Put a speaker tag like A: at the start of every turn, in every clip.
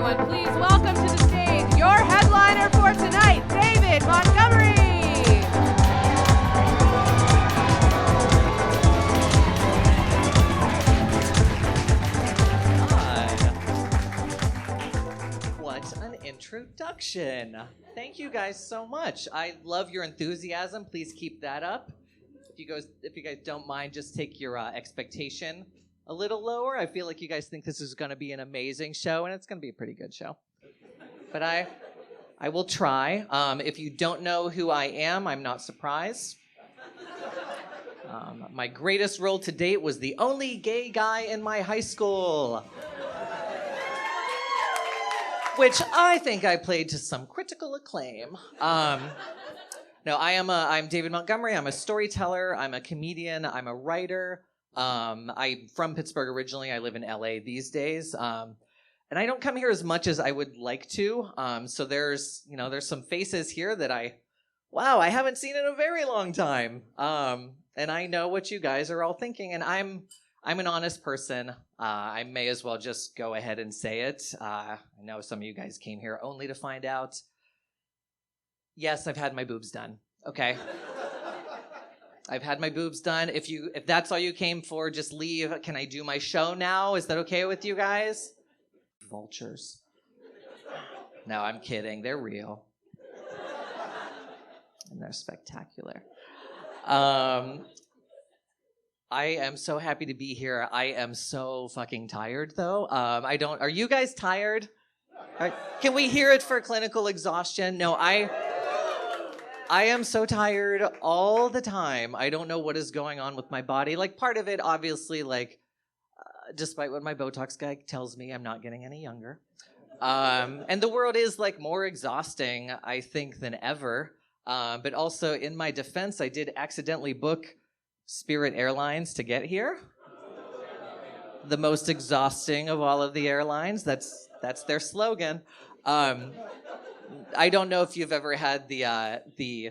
A: everyone. Please welcome to the stage your headliner for tonight, David Montgomery.
B: What an introduction. Thank you guys so much. I love your enthusiasm. Please keep that up. If you guys don't mind, just take your expectation a little lower. I feel like you guys think this is going to be an amazing show, and it's going to be a pretty good show. But I will try. If you don't know who I am, I'm not surprised. My greatest role to date was the only gay guy in my high school, which I think I played to some critical acclaim. No, I'm David Montgomery. I'm a storyteller. I'm a comedian. I'm a writer. I'm from Pittsburgh originally. I live in LA these days. And I don't come here as much as I would like to. So there's some faces here that I haven't seen in a very long time. And I know what you guys are all thinking. And I'm an honest person. I may as well just go ahead and say it. I know some of you guys came here only to find out. Yes, I've had my boobs done. Okay. I've had my boobs done. If that's all you came for, just leave. Can I do my show now? Is that okay with you guys? Vultures. No, I'm kidding. They're real. And they're spectacular. I am so happy to be here. I am so fucking tired, though. Are you guys tired? Can we hear it for clinical exhaustion? No, I am so tired all the time. I don't know what is going on with my body. Like, part of it, obviously, despite what my Botox guy tells me, I'm not getting any younger. And the world is, more exhausting, I think, than ever. But also, in my defense, I did accidentally book Spirit Airlines to get here. The most exhausting of all of the airlines. That's their slogan. I don't know if you've ever had the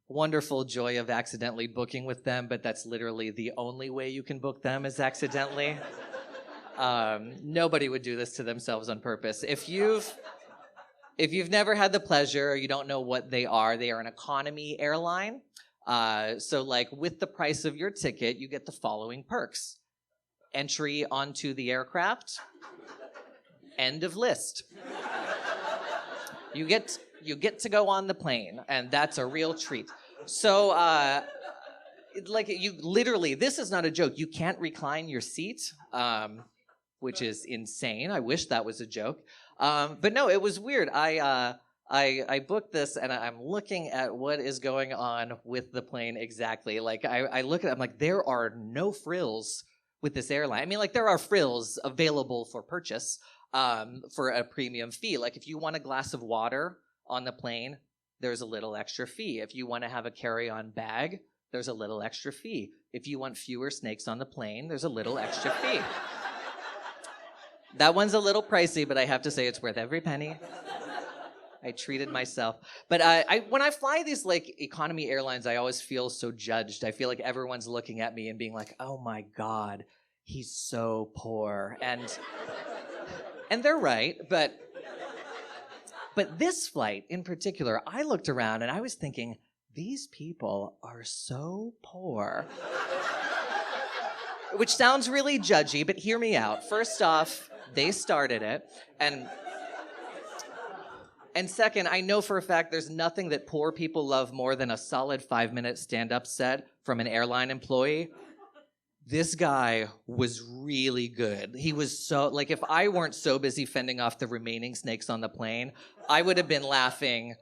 B: wonderful joy of accidentally booking with them, but that's literally the only way you can book them is accidentally. Nobody would do this to themselves on purpose. If you've never had the pleasure, you don't know what they are an economy airline. So with the price of your ticket, you get the following perks: entry onto the aircraft, end of list. You get to go on the plane, and that's a real treat. So, this is not a joke. You can't recline your seat, which is insane. I wish that was a joke. But no, it was weird. I booked this, and I'm looking at what is going on with the plane exactly. I look at it, I'm like, there are no frills with this airline. I mean, there are frills available for purchase. For a premium fee. If you want a glass of water on the plane, there's a little extra fee. If you want to have a carry-on bag, there's a little extra fee. If you want fewer snakes on the plane, there's a little extra fee. That one's a little pricey, but I have to say it's worth every penny. I treated myself. But when I fly these economy airlines, I always feel so judged. I feel like everyone's looking at me and being like, oh my God, he's so poor. And they're right, but this flight in particular, I looked around and I was thinking, these people are so poor. Which sounds really judgy, but hear me out. First off, they started it. And second, I know for a fact there's nothing that poor people love more than a solid 5-minute stand-up set from an airline employee. This guy was really good. He was so, if I weren't so busy fending off the remaining snakes on the plane, I would have been laughing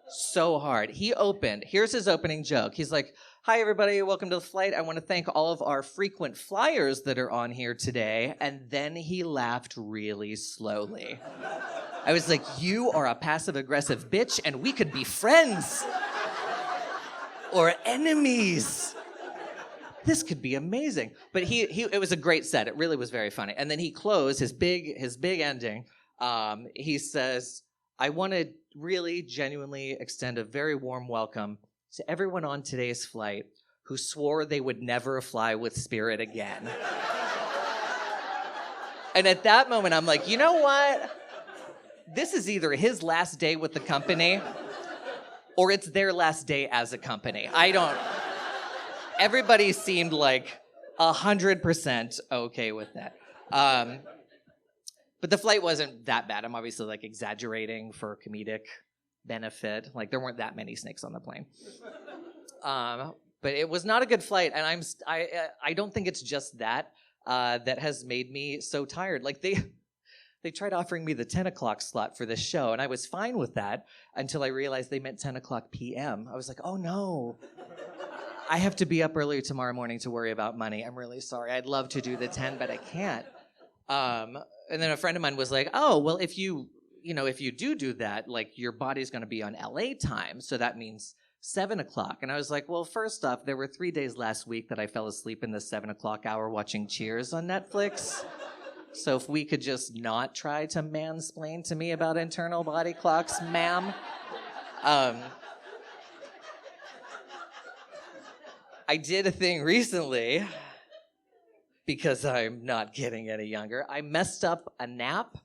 B: so hard. Here's his opening joke. He's like, hi, everybody, welcome to the flight. I want to thank all of our frequent flyers that are on here today. And then he laughed really slowly. I was like, you are a passive-aggressive bitch, and we could be friends. Or enemies. This could be amazing. But it was a great set. It really was very funny. And then he closed his big ending. He says, I want to really genuinely extend a very warm welcome to everyone on today's flight who swore they would never fly with Spirit again. And at that moment, I'm like, you know what? this is either his last day with the company or it's their last day as a company. Everybody seemed like 100% okay with that. But the flight wasn't that bad. I'm obviously like exaggerating for comedic benefit. Like there weren't that many snakes on the plane. But it was not a good flight, and I don't think it's just that that has made me so tired. Like they tried offering me the 10 o'clock slot for this show, and I was fine with that until I realized they meant 10 o'clock p.m. I was like, oh no, I have to be up early tomorrow morning to worry about money. I'm really sorry. I'd love to do the 10, but I can't. And then a friend of mine was like, oh, well, if you do that, like your body's going to be on LA time, so that means 7 o'clock. And I was like, well, first off, there were 3 days last week that I fell asleep in the 7 o'clock hour watching Cheers on Netflix. So if we could just not try to mansplain to me about internal body clocks, ma'am. I did a thing recently, because I'm not getting any younger. I messed up a nap.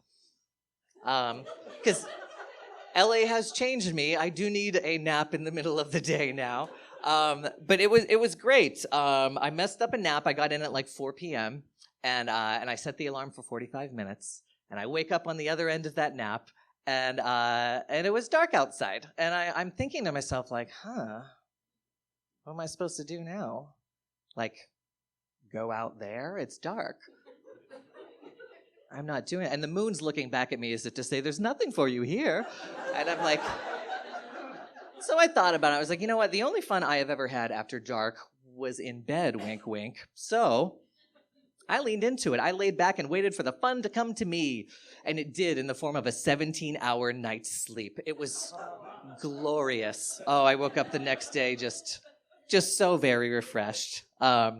B: Because LA has changed me. I do need a nap in the middle of the day now. But it was great. I messed up a nap. I got in at like 4 p.m. And I set the alarm for 45 minutes. And I wake up on the other end of that nap. And it was dark outside. And I'm thinking to myself like, what am I supposed to do now? Like, go out there? It's dark. I'm not doing it. And the moon's looking back at me as if to say, there's nothing for you here. And I'm like, so I thought about it. I was like, you know what? The only fun I have ever had after dark was in bed, wink, wink. So I leaned into it. I laid back and waited for the fun to come to me. And it did in the form of a 17-hour night's sleep. It was glorious. Oh, I woke up the next day just so very refreshed. I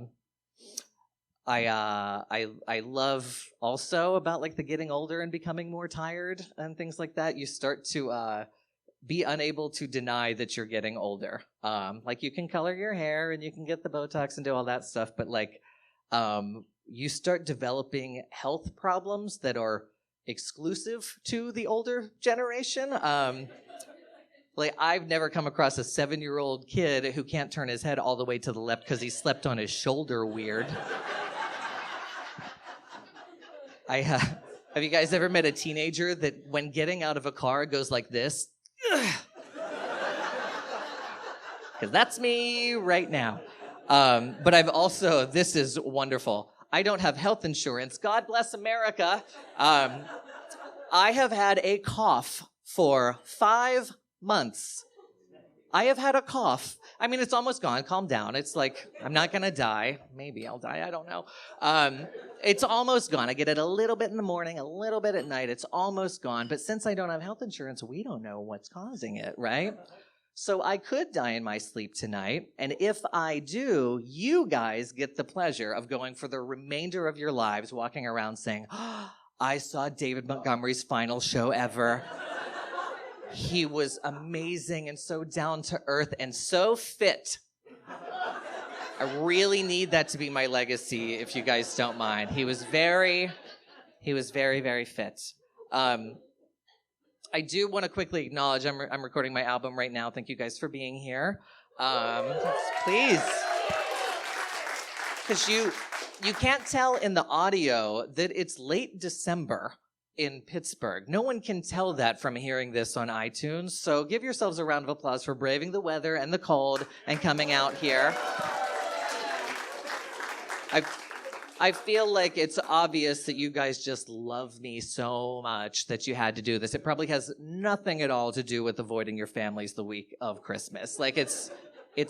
B: love also about like the getting older and becoming more tired and things like that. You start to be unable to deny that you're getting older. Like you can color your hair and you can get the Botox and do all that stuff, but like you start developing health problems that are exclusive to the older generation. Like I've never come across a 7-year-old kid who can't turn his head all the way to the left because he slept on his shoulder weird. Have you guys ever met a teenager that when getting out of a car goes like this? Because that's me right now. But I've also, this is wonderful. I don't have health insurance. God bless America. I have had a cough for 5 months. I have had a cough. I mean, it's almost gone. Calm down. It's like, I'm not going to die. Maybe I'll die. I don't know. It's almost gone. I get it a little bit in the morning, a little bit at night. It's almost gone. But since I don't have health insurance, we don't know what's causing it, right? So I could die in my sleep tonight. And if I do, you guys get the pleasure of going for the remainder of your lives walking around saying, oh, I saw David Montgomery's final show ever. He was amazing and so down to earth and so fit. I really need that to be my legacy, if you guys don't mind. He was very, very fit. I do want to quickly acknowledge I'm recording my album right now. Thank you guys for being here. Please. Because you can't tell in the audio that it's late December in Pittsburgh. No one can tell that from hearing this on iTunes. So give yourselves a round of applause for braving the weather and the cold and coming out here. I feel like it's obvious that you guys just love me so much that you had to do this. It probably has nothing at all to do with avoiding your families the week of Christmas. Like it's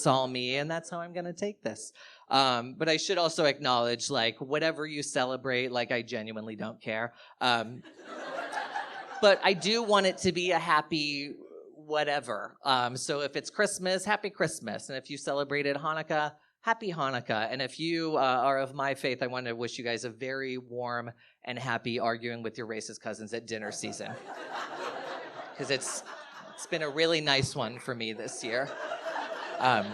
B: all me, and that's how I'm gonna take this. But I should also acknowledge, like, whatever you celebrate, like, I genuinely don't care. But I do want it to be a happy whatever. So if it's Christmas, happy Christmas. And if you celebrated Hanukkah, happy Hanukkah. And if you are of my faith, I want to wish you guys a very warm and happy arguing with your racist cousins at dinner season. Because it's been a really nice one for me this year. I'm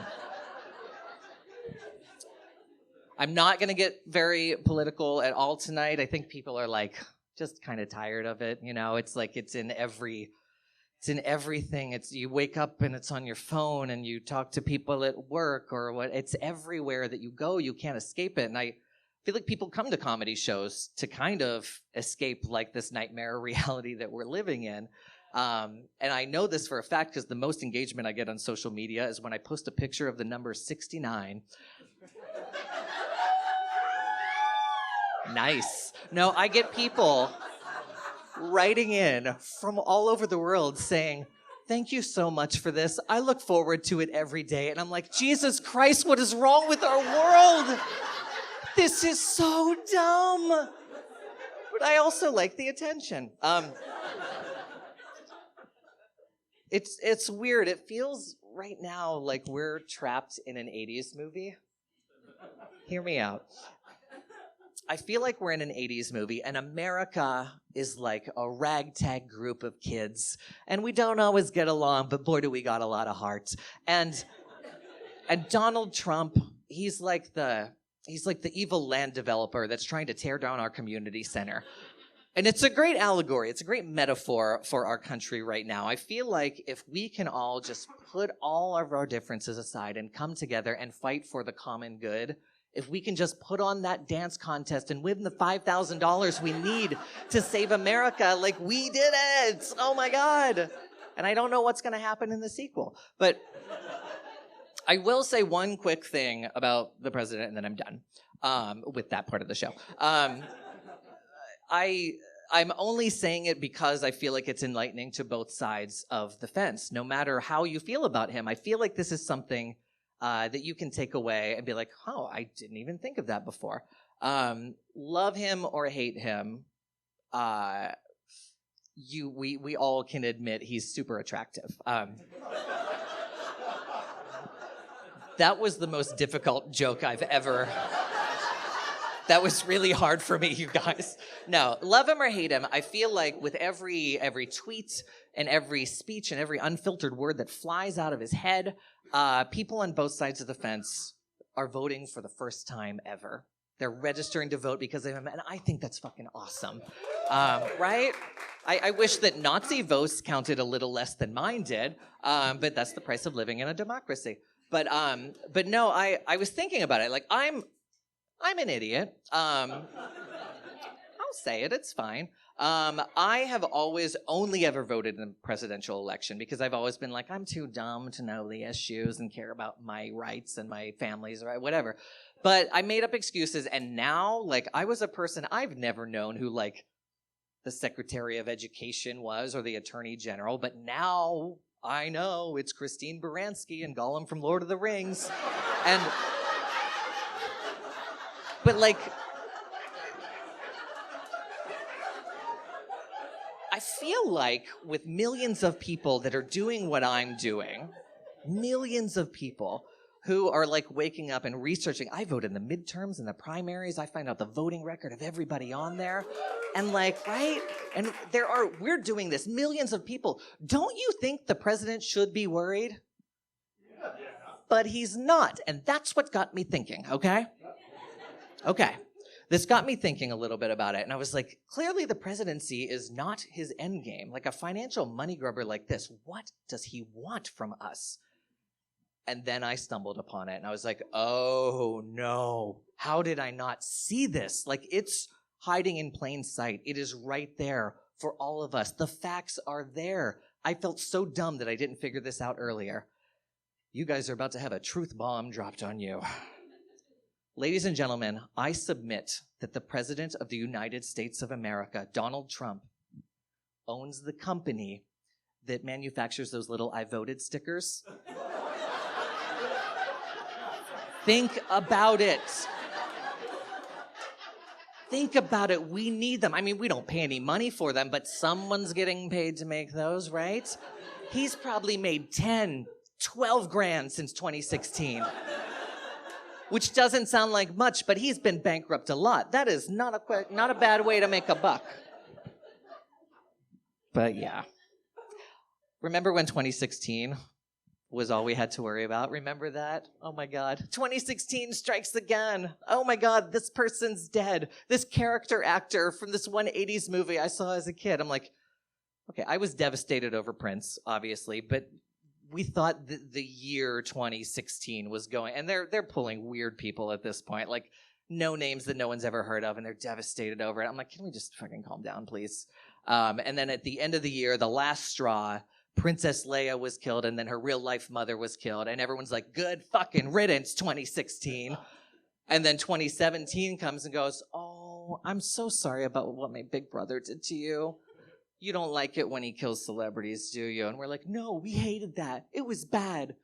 B: not going to get very political at all tonight. I think people are like just kind of tired of it. It's like it's in everything. You wake up and it's on your phone, and you talk to people at work or what. It's everywhere that you go. You can't escape it. And I feel like people come to comedy shows to kind of escape like this nightmare reality that we're living in. And I know this for a fact because the most engagement I get on social media is when I post a picture of the number 69. Nice. No, I get people writing in from all over the world saying, thank you so much for this. I look forward to it every day. And I'm like, Jesus Christ, what is wrong with our world? This is so dumb. But I also like the attention. It's weird. It feels right now like we're trapped in an 80s movie. Hear me out. I feel like we're in an 80s movie, and America is like a ragtag group of kids, and we don't always get along, but boy, do we got a lot of heart. And Donald Trump, he's like the evil land developer that's trying to tear down our community center. And it's a great allegory. It's a great metaphor for our country right now. I feel like if we can all just put all of our differences aside and come together and fight for the common good, if we can just put on that dance contest and win the $5,000 we need to save America, like we did it. Oh my God. And I don't know what's going to happen in the sequel. But I will say one quick thing about the president, and then I'm done with that part of the show. I'm only saying it because I feel like it's enlightening to both sides of the fence. No matter how you feel about him, I feel like this is something that you can take away and be like, oh, I didn't even think of that before. Love him or hate him, we all can admit he's super attractive. That was the most difficult joke I've ever... That was really hard for me, you guys. No, love him or hate him, I feel like with every tweet and every speech and every unfiltered word that flies out of his head, people on both sides of the fence are voting for the first time ever. They're registering to vote because of him, and I think that's fucking awesome. Right? I wish that Nazi votes counted a little less than mine did, but that's the price of living in a democracy. But no, I was thinking about it. Like, I'm an idiot. I'll say it. It's fine. I have always only ever voted in the presidential election because I've always been like, I'm too dumb to know the issues and care about my rights and my family's right, whatever. But I made up excuses, and now, like, I was a person I've never known who, like, the Secretary of Education was or the Attorney General, but now I know it's Christine Baranski and Gollum from Lord of the Rings. But, like, I feel like with millions of people that are doing what I'm doing, millions of people who are, like, waking up and researching. I vote in the midterms and the primaries. I find out the voting record of everybody on there. And, like, right? And we're doing this, millions of people. Don't you think the president should be worried? Yeah. But he's not. And that's what got me thinking, okay? Okay, this got me thinking a little bit about it, and I was like, clearly the presidency is not his end game. Like a financial money grubber like this, what does he want from us? And then I stumbled upon it, and I was like, oh no, how did I not see this? Like, it's hiding in plain sight. It is right there for all of us. The facts are there. I felt so dumb that I didn't figure this out earlier. You guys are about to have a truth bomb dropped on you. Ladies and gentlemen, I submit that the President of the United States of America, Donald Trump, owns the company that manufactures those little I voted stickers. Think about it. Think about it. We need them. I mean, we don't pay any money for them, but someone's getting paid to make those, right? He's probably made 10, 12 grand since 2016. Which doesn't sound like much, but he's been bankrupt a lot. That is not a bad way to make a buck. But yeah. Remember when 2016 was all we had to worry about. Remember that? Oh my God. 2016 strikes again. Oh my God, this person's dead. This character actor from this one 80s movie I saw as a kid. I'm like, okay, I was devastated over Prince, obviously, but we thought the year 2016 was going, and they're pulling weird people at this point, like no names that no one's ever heard of, and they're devastated over it. I'm like, can we just fucking calm down, please? And then at the end of the year, the last straw, Princess Leia was killed, and then her real-life mother was killed, and everyone's like, good fucking riddance, 2016. And then 2017 comes and goes, oh, I'm so sorry about what my big brother did to you. You don't like it when he kills celebrities, do you? And we're like, no, we hated that. It was bad.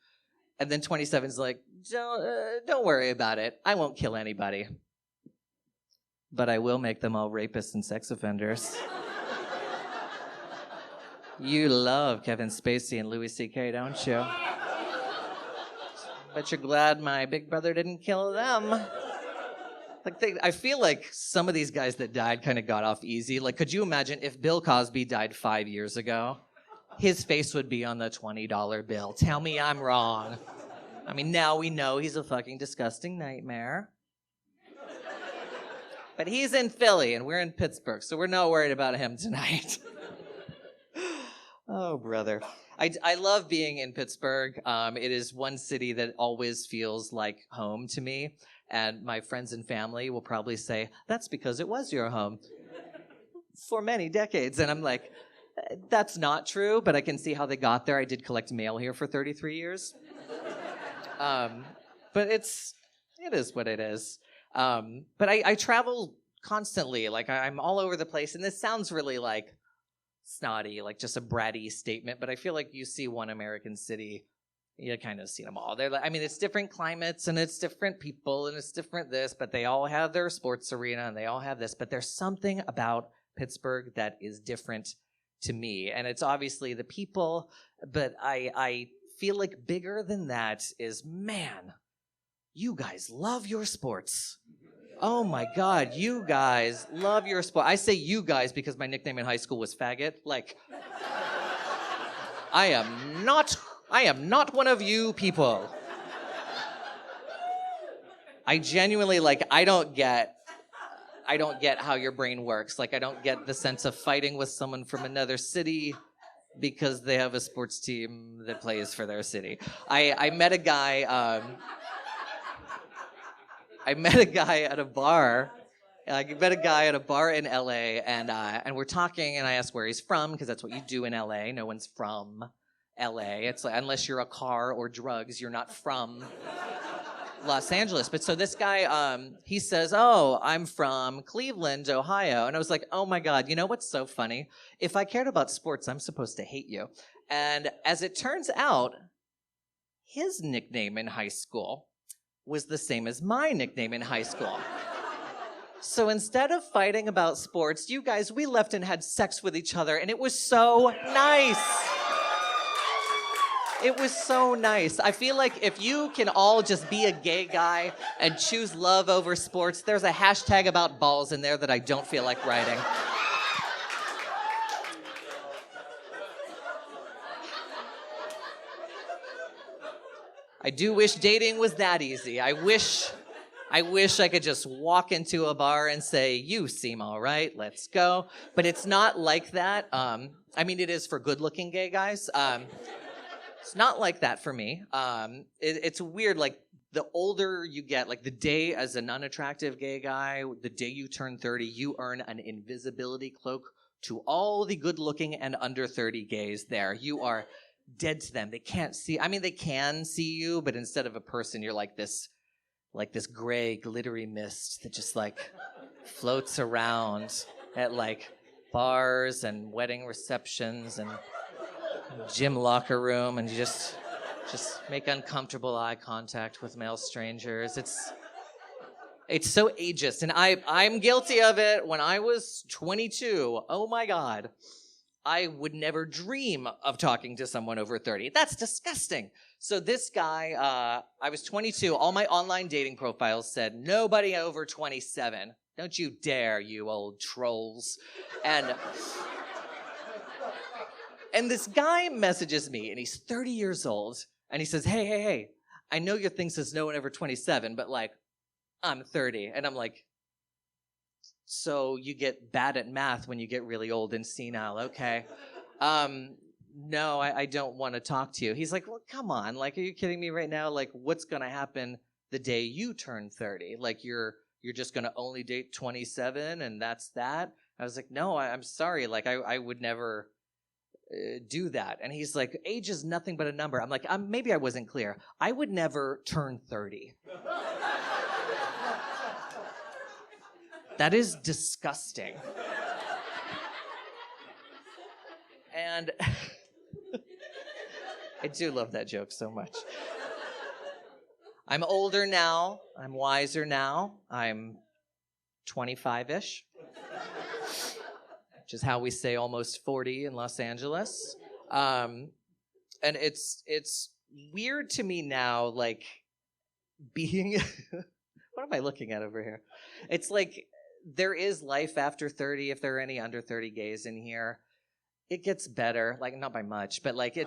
B: And then 27's like, don't worry about it. I won't kill anybody. But I will make them all rapists and sex offenders. You love Kevin Spacey and Louis C.K., don't you? But you're glad my big brother didn't kill them. Like I feel like some of these guys that died kind of got off easy. Like, could you imagine if Bill Cosby died 5 years ago? His face would be on the $20 bill. Tell me I'm wrong. I mean, now we know he's a fucking disgusting nightmare. But he's in Philly and we're in Pittsburgh, so we're not worried about him tonight. Oh, brother. I love being in Pittsburgh. It is one city that always feels like home to me. And my friends and family will probably say, that's because it was your home for many decades. And I'm like, that's not true, but I can see how they got there. I did collect mail here for 33 years. But it is what it is. But I travel constantly. Like I'm all over the place. And this sounds really like snotty, like just a bratty statement, but I feel like you see one American city, you kind of see them all. They're like, I mean, it's different climates and it's different people and it's different this, but they all have their sports arena and they all have this, but there's something about Pittsburgh that is different to me. And it's obviously the people, but I feel like bigger than that is, man, you guys love your sports. Oh my God, you guys love your sport. I say you guys because my nickname in high school was faggot. Like, I am not one of you people. I genuinely, like, I don't get how your brain works. Like, I don't get the sense of fighting with someone from another city because they have a sports team that plays for their city. I met a guy, at a bar. I met a guy at a bar in LA, and we're talking, and I asked where he's from, because that's what you do in LA. No one's from LA. It's like, unless you're a car or drugs, you're not from Los Angeles. But so this guy, he says, oh, I'm from Cleveland, Ohio. And I was like, oh my God, you know what's so funny? If I cared about sports, I'm supposed to hate you. And as it turns out, his nickname in high school was the same as my nickname in high school. So instead of fighting about sports, you guys, we left and had sex with each other, and it was so nice. It was so nice. I feel like if you can all just be a gay guy and choose love over sports, there's a hashtag about balls in there that I don't feel like writing. I do wish dating was that easy. I wish I could just walk into a bar and say, you seem all right, let's go. But it's not like that. I mean, it is for good-looking gay guys. It's not like that for me. It's weird, like, the older you get, like the day as an unattractive gay guy, the day you turn 30, you earn an invisibility cloak to all the good-looking and under 30 gays there. You are dead to them. They can't see. I mean, they can see you, but instead of a person, you're like this gray glittery mist that just like floats around at like bars and wedding receptions and gym locker room, and you just make uncomfortable eye contact with male strangers. It's so ageist, and I'm guilty of it. When I was 22, oh my God, I would never dream of talking to someone over 30. That's disgusting. So this guy, I was 22. All my online dating profiles said, nobody over 27. Don't you dare, you old trolls. And this guy messages me, and he's 30 years old. And he says, hey, I know your thing says no one over 27, but like, I'm 30. And I'm like, so you get bad at math when you get really old and senile, okay. No, I don't want to talk to you. He's like, well, come on. Like, are you kidding me right now? Like, what's going to happen the day you turn 30? Like, you're just going to only date 27 and that's that? I was like, no, I'm sorry. Like, I would never do that. And he's like, age is nothing but a number. I'm like, maybe I wasn't clear. I would never turn 30. That is disgusting. And I do love that joke so much. I'm older now. I'm wiser now. I'm 25-ish, which is how we say almost 40 in Los Angeles. And it's weird to me now, like, being... What am I looking at over here? It's like, there is life after 30, if there are any under 30 gays in here. It gets better, like, not by much, but like,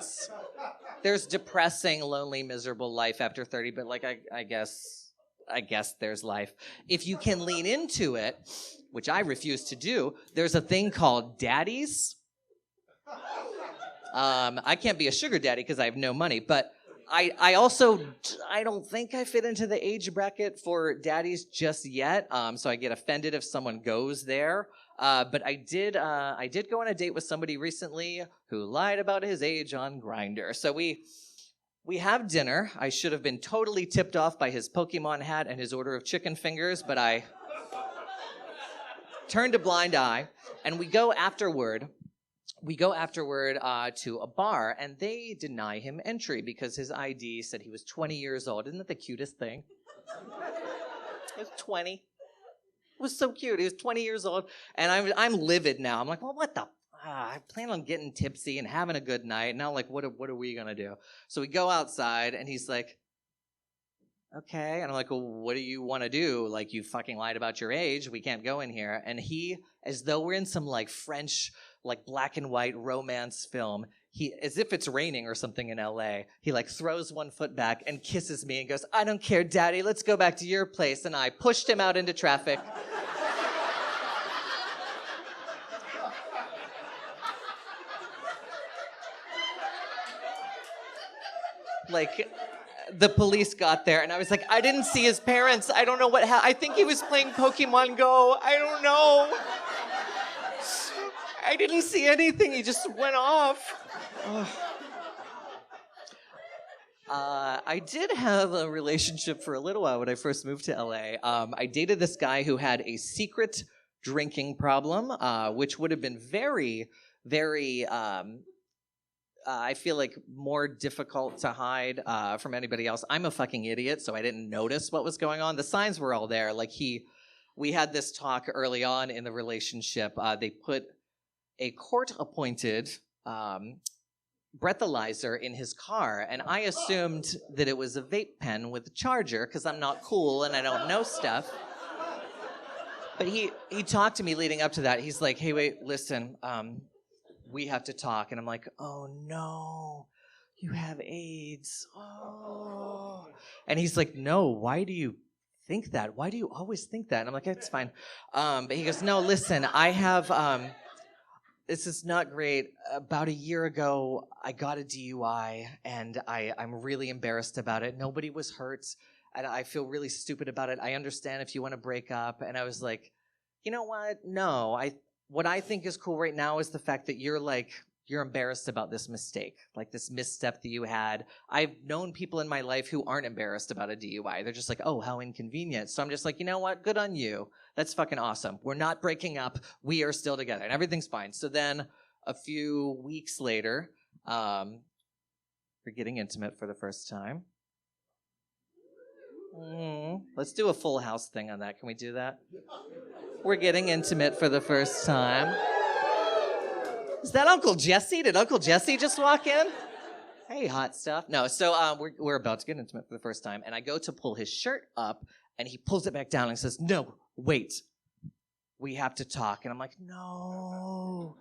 B: there's depressing, lonely, miserable life after 30, but like, I guess there's life. If you can lean into it, which I refuse to do, there's a thing called daddies. I can't be a sugar daddy because I have no money, but I also don't think I fit into the age bracket for daddies just yet. So I get offended if someone goes there. But I did go on a date with somebody recently who lied about his age on Grindr. So we have dinner. I should have been totally tipped off by his Pokemon hat and his order of chicken fingers, but I turned a blind eye. And we go afterward to a bar, and they deny him entry because his ID said he was 20 years old. Isn't that the cutest thing? He was 20. It was so cute. He was 20 years old, and I'm livid now. I'm like, well, what the? I plan on getting tipsy and having a good night. Now, like, what are we gonna do? So we go outside, and he's like, okay. And I'm like, well, what do you want to do? Like, you fucking lied about your age. We can't go in here. And he, as though we're in some like French, like black and white romance film, as if it's raining or something in LA, he like throws one foot back and kisses me and goes, I don't care, daddy, let's go back to your place. And I pushed him out into traffic. Like, the police got there, and I was like, I didn't see his parents. I don't know what happened. I think he was playing Pokemon Go. I don't know. I didn't see anything. He just went off. I did have a relationship for a little while when I first moved to LA. I dated this guy who had a secret drinking problem, which would have been very, very... I feel like more difficult to hide from anybody else. I'm a fucking idiot, so I didn't notice what was going on. The signs were all there. Like, we had this talk early on in the relationship. They put a court-appointed breathalyzer in his car, and I assumed that it was a vape pen with a charger because I'm not cool and I don't know stuff. But he talked to me leading up to that. He's like, hey, wait, listen, we have to talk. And I'm like, oh no, you have AIDS. Oh. And he's like, no, why do you think that? Why do you always think that? And I'm like, it's fine. But he goes, no, listen, I have, this is not great. About a year ago, I got a DUI, and I'm really embarrassed about it. Nobody was hurt, and I feel really stupid about it. I understand if you want to break up. And I was like, you know what? No, what I think is cool right now is the fact that you're embarrassed about this mistake, like this misstep that you had. I've known people in my life who aren't embarrassed about a DUI. They're just like, oh, how inconvenient. So I'm just like, you know what? Good on you. That's fucking awesome. We're not breaking up. We are still together, and everything's fine. So then a few weeks later, we're getting intimate for the first time. Let's do a Full House thing on that. Can we do that? We're getting intimate for the first time. Is that Uncle Jesse? Did Uncle Jesse just walk in? Hey, hot stuff. No, so we're about to get intimate for the first time, and I go to pull his shirt up, and he pulls it back down and says, no, wait, we have to talk. And I'm like, no,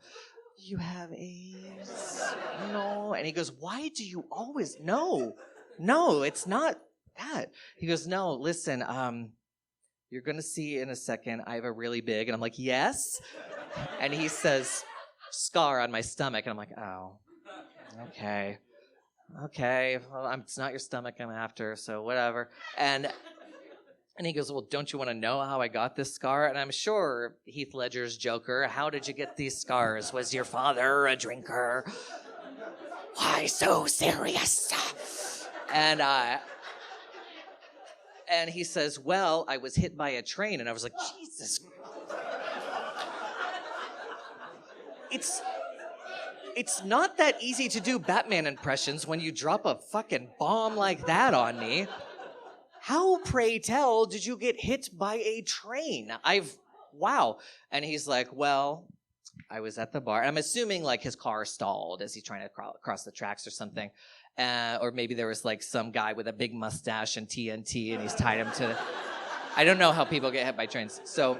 B: you have AIDS. No. And he goes, why do you always know? no, it's not that. He goes, no, listen, you're going to see in a second, I have a really big, and I'm like, yes? And he says, scar on my stomach. And I'm like, oh, okay. Okay, well, it's not your stomach I'm after, so whatever. And he goes, well, don't you want to know how I got this scar? And I'm sure Heath Ledger's Joker, how did you get these scars? Was your father a drinker? Why so serious? And he says, well, I was hit by a train. And I was like, Jesus. It's not that easy to do Batman impressions when you drop a fucking bomb like that on me. How, pray tell, did you get hit by a train? Wow. And he's like, well, I was at the bar. I'm assuming like his car stalled as he's trying to cross the tracks or something. Or maybe there was like some guy with a big mustache and TNT and he's tied him to I don't know how people get hit by trains. So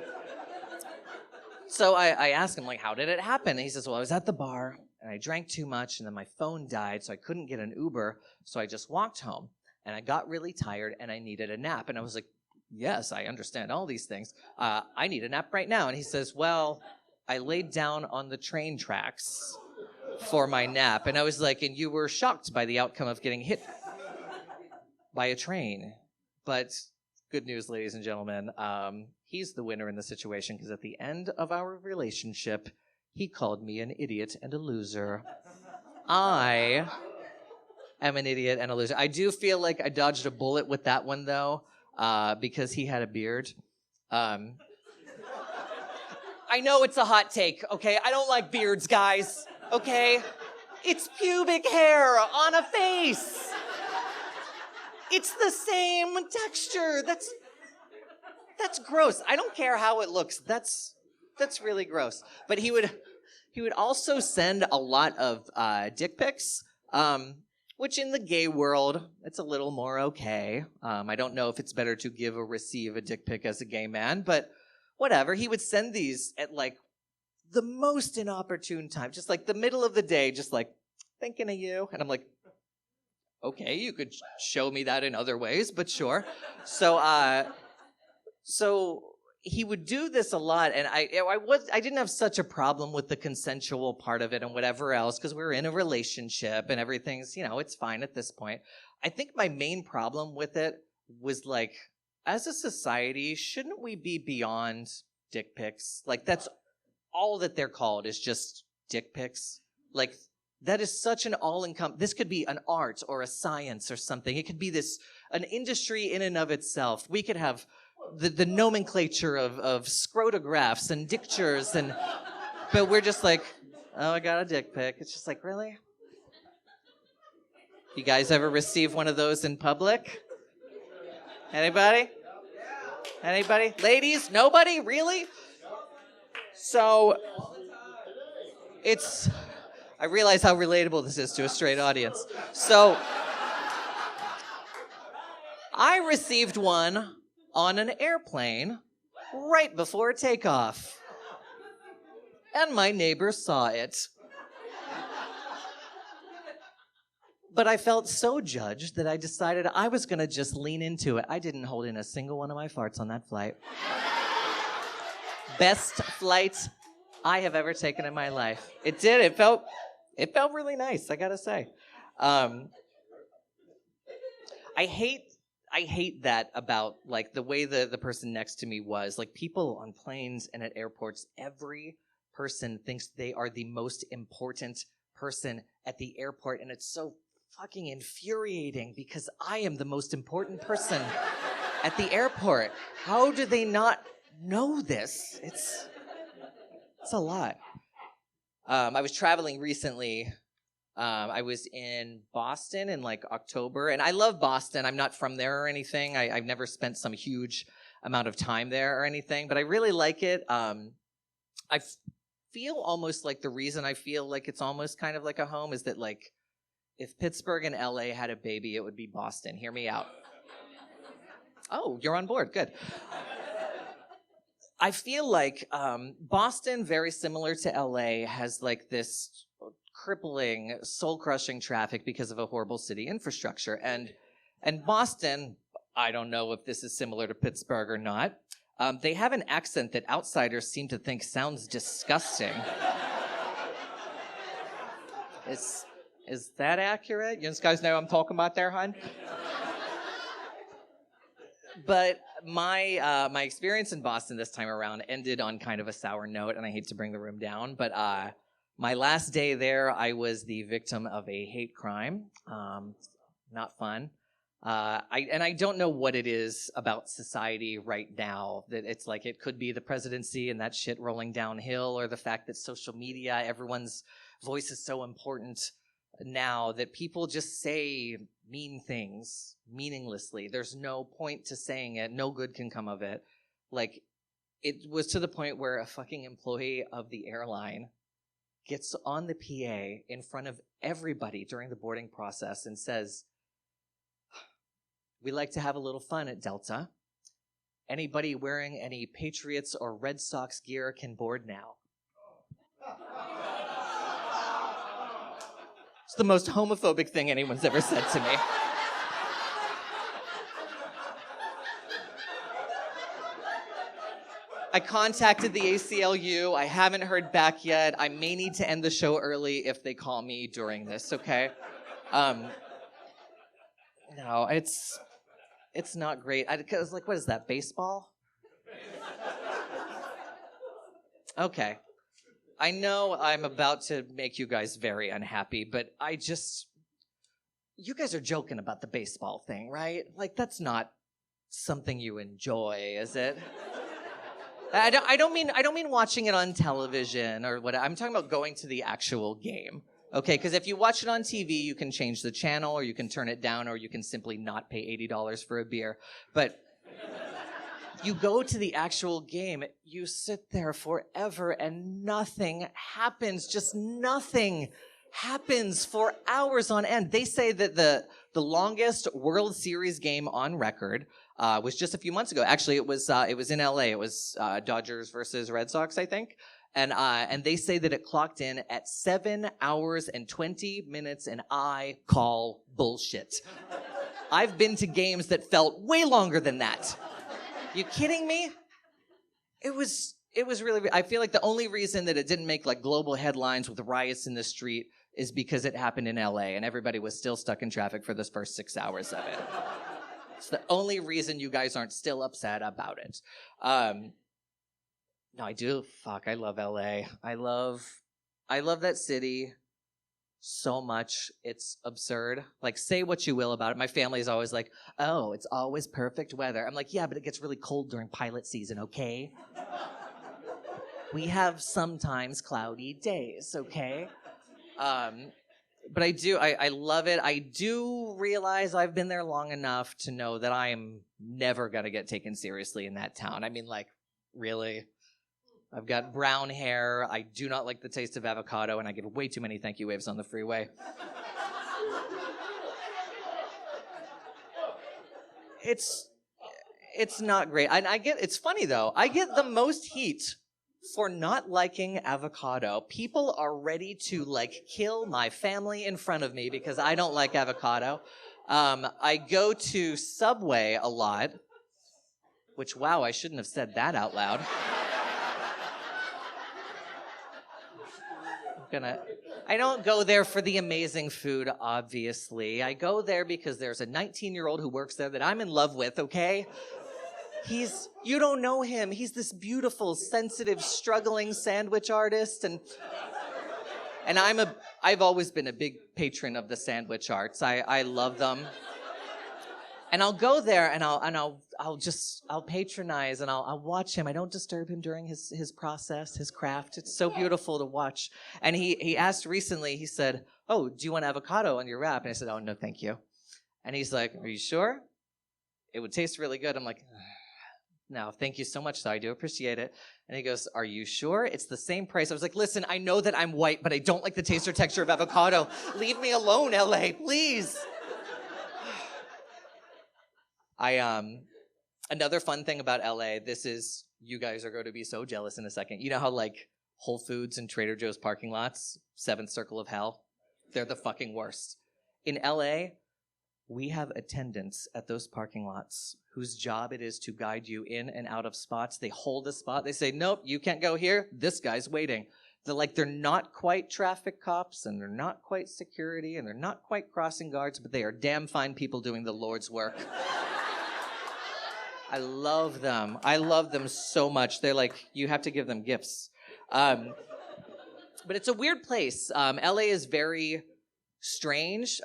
B: I asked him, like, how did it happen? And he says, well, I was at the bar and I drank too much and then my phone died, so I couldn't get an Uber. So I just walked home. And I got really tired, and I needed a nap. And I was like, yes, I understand all these things. I need a nap right now. And he says, well, I laid down on the train tracks for my nap. And I was like, and you were shocked by the outcome of getting hit by a train. But good news, ladies and gentlemen, he's the winner in the situation, because at the end of our relationship, he called me an idiot and a loser. I am an idiot and a loser. I do feel like I dodged a bullet with that one, though, because he had a beard. I know it's a hot take, okay? I don't like beards, guys, okay? It's pubic hair on a face. It's the same texture. That's gross. I don't care how it looks. That's really gross. But he would also send a lot of dick pics. Which in the gay world, it's a little more okay. I don't know if it's better to give or receive a dick pic as a gay man, but whatever. He would send these at like the most inopportune time, just like the middle of the day, just like thinking of you. And I'm like, okay, you could show me that in other ways, but sure. So he would do this a lot, and I didn't have such a problem with the consensual part of it and whatever else, because we were in a relationship and everything's, it's fine at this point. I think my main problem with it was like, as a society, shouldn't we be beyond dick pics? Like, that's all that they're called, is just dick pics. Like, that is such an this could be an art or a science or something. It could be an industry in and of itself. We could have the nomenclature of scrotographs and dictures, but we're just like, oh, I got a dick pic. It's just like, really? You guys ever receive one of those in public? Anybody? Anybody? Ladies? Nobody? Really? So I realize how relatable this is to a straight audience. So I received one on an airplane right before takeoff. And my neighbor saw it. But I felt so judged that I decided I was going to just lean into it. I didn't hold in a single one of my farts on that flight. Best flight I have ever taken in my life. It did. It felt really nice, I gotta say. I hate that about like the way the person next to me was. Like, people on planes and at airports, every person thinks they are the most important person at the airport, and it's so fucking infuriating because I am the most important person at the airport. How do they not know this? It's a lot. I was traveling recently. I was in Boston in like October, and I love Boston. I'm not from there or anything. I've never spent some huge amount of time there or anything, but I really like it. I feel almost like the reason I feel like it's almost kind of like a home is that, like, if Pittsburgh and LA had a baby, it would be Boston. Hear me out. Oh, you're on board. Good. I feel like Boston, very similar to LA, has like this crippling, soul-crushing traffic because of a horrible city infrastructure. And And Boston, I don't know if this is similar to Pittsburgh or not, they have an accent that outsiders seem to think sounds disgusting. Is that accurate? You guys know what I'm talking about there, hon? But my experience in Boston this time around ended on kind of a sour note, and I hate to bring the room down, but my last day there, I was the victim of a hate crime. Not fun. I don't know what it is about society right now that it's like it could be the presidency and that shit rolling downhill, or the fact that social media, everyone's voice is so important now that people just say mean things meaninglessly. There's no point to saying it. No good can come of it. Like, it was to the point where a fucking employee of the airline gets on the PA in front of everybody during the boarding process and says, "We like to have a little fun at Delta. Anybody wearing any Patriots or Red Sox gear can board now." It's the most homophobic thing anyone's ever said to me. I contacted the ACLU. I haven't heard back yet. I may need to end the show early if they call me during this, okay? No, it's not great. Cause like, what is that, baseball? Okay. I know I'm about to make you guys very unhappy, but you guys are joking about the baseball thing, right? Like, that's not something you enjoy, is it? I don't mean watching it on television or what. I'm talking about going to the actual game. Okay, because if you watch it on TV, you can change the channel, or you can turn it down, or you can simply not pay $80 for a beer. But you go to the actual game, you sit there forever, and nothing happens. Just nothing happens for hours on end. They say that the longest World Series game on record was just a few months ago. Actually, it was in LA. It was Dodgers versus Red Sox, I think. And they say that it clocked in at 7 hours and 20 minutes, and I call bullshit. I've been to games that felt way longer than that. You kidding me? It was really, I feel like the only reason that it didn't make like global headlines with riots in the street is because it happened in LA and everybody was still stuck in traffic for the first 6 hours of it. It's the only reason you guys aren't still upset about it. No, I do. Fuck, I love LA. I love that city so much. It's absurd. Like, say what you will about it. My family is always like, "Oh, it's always perfect weather." I'm like, "Yeah, but it gets really cold during pilot season, okay? We have sometimes cloudy days, okay?" But I love it. I do realize I've been there long enough to know that I am never going to get taken seriously in that town. I mean, like, really? I've got brown hair. I do not like the taste of avocado, and I give way too many thank you waves on the freeway. It's not great. And it's funny though. I get the most heat for not liking avocado. People are ready to like kill my family in front of me because I don't like avocado. I go to Subway a lot, which, wow, I shouldn't have said that out loud. I don't go there for the amazing food, obviously. I go there because there's a 19-year-old who works there that I'm in love with, okay? You don't know him. He's this beautiful, sensitive, struggling sandwich artist, and I've always been a big patron of the sandwich arts. I love them. And I'll go there and I'll patronize and I'll watch him. I don't disturb him during his process, his craft. It's so beautiful to watch. And he asked recently, he said, "Oh, do you want avocado on your wrap?" And I said, "Oh, no, thank you." And he's like, "Are you sure? It would taste really good." I'm like, "No, thank you so much, though. I do appreciate it." And he goes, "Are you sure? It's the same price." I was like, "Listen, I know that I'm white, but I don't like the taste or texture of avocado. Leave me alone, LA, please." Another fun thing about LA, you guys are going to be so jealous in a second. You know how like Whole Foods and Trader Joe's parking lots, seventh circle of hell? They're the fucking worst. In LA, We have attendants at those parking lots whose job it is to guide you in and out of spots. They hold a spot. They say, nope, you can't go here. This guy's waiting. They're not quite traffic cops, and they're not quite security, and they're not quite crossing guards, but they are damn fine people doing the Lord's work. I love them. I love them so much. They're like, you have to give them gifts. But it's a weird place. LA is very strange.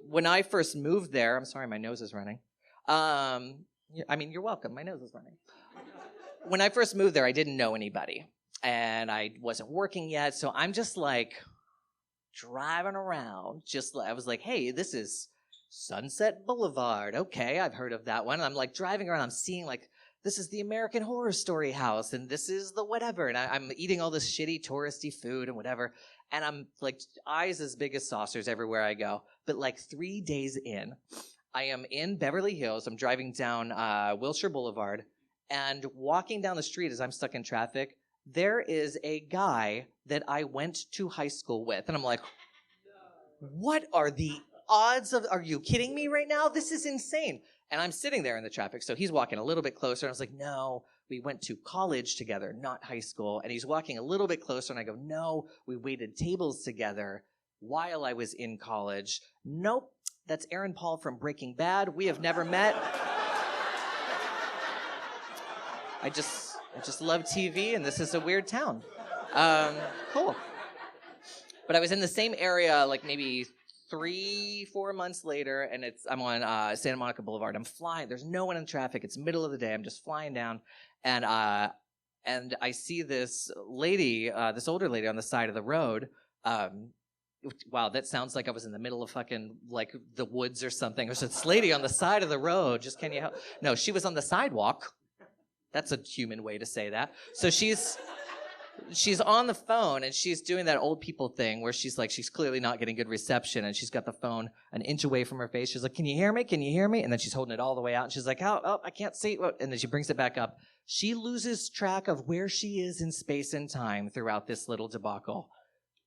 B: When I first moved there, I'm sorry, my nose is running. You're welcome. My nose is running. When I first moved there, I didn't know anybody, and I wasn't working yet. So I'm just like driving around. I was like, hey, this is Sunset Boulevard. Okay, I've heard of that one. And I'm like driving around. I'm seeing like, this is the American Horror Story house, and this is the whatever. And I'm eating all this shitty touristy food and whatever. And I'm like, eyes as big as saucers everywhere I go. But like 3 days in, I am in Beverly Hills. I'm driving down Wilshire Boulevard, and walking down the street as I'm stuck in traffic, there is a guy that I went to high school with. And I'm like, what are the odds are you kidding me right now? This is insane. And I'm sitting there in the traffic. So he's walking a little bit closer. And I was like, no, we went to college together, not high school. And he's walking a little bit closer. And I go, no, we waited tables together while I was in college. Nope, that's Aaron Paul from Breaking Bad. We have never met. I just love TV, and this is a weird town. Cool. But I was in the same area like maybe 3-4 months later, and I'm on Santa Monica Boulevard. I'm flying. There's no one in traffic. It's middle of the day. I'm just flying down, and I see this lady, this older lady on the side of the road. Wow, that sounds like I was in the middle of fucking like the woods or something. There's this lady on the side of the road. Just can you help? No, she was on the sidewalk. That's a human way to say that. So she's on the phone, and she's doing that old people thing where she's clearly not getting good reception, and she's got the phone an inch away from her face. She's like, can you hear me? Can you hear me? And then she's holding it all the way out, and she's like, oh, I can't see. And then she brings it back up. She loses track of where she is in space and time throughout this little debacle.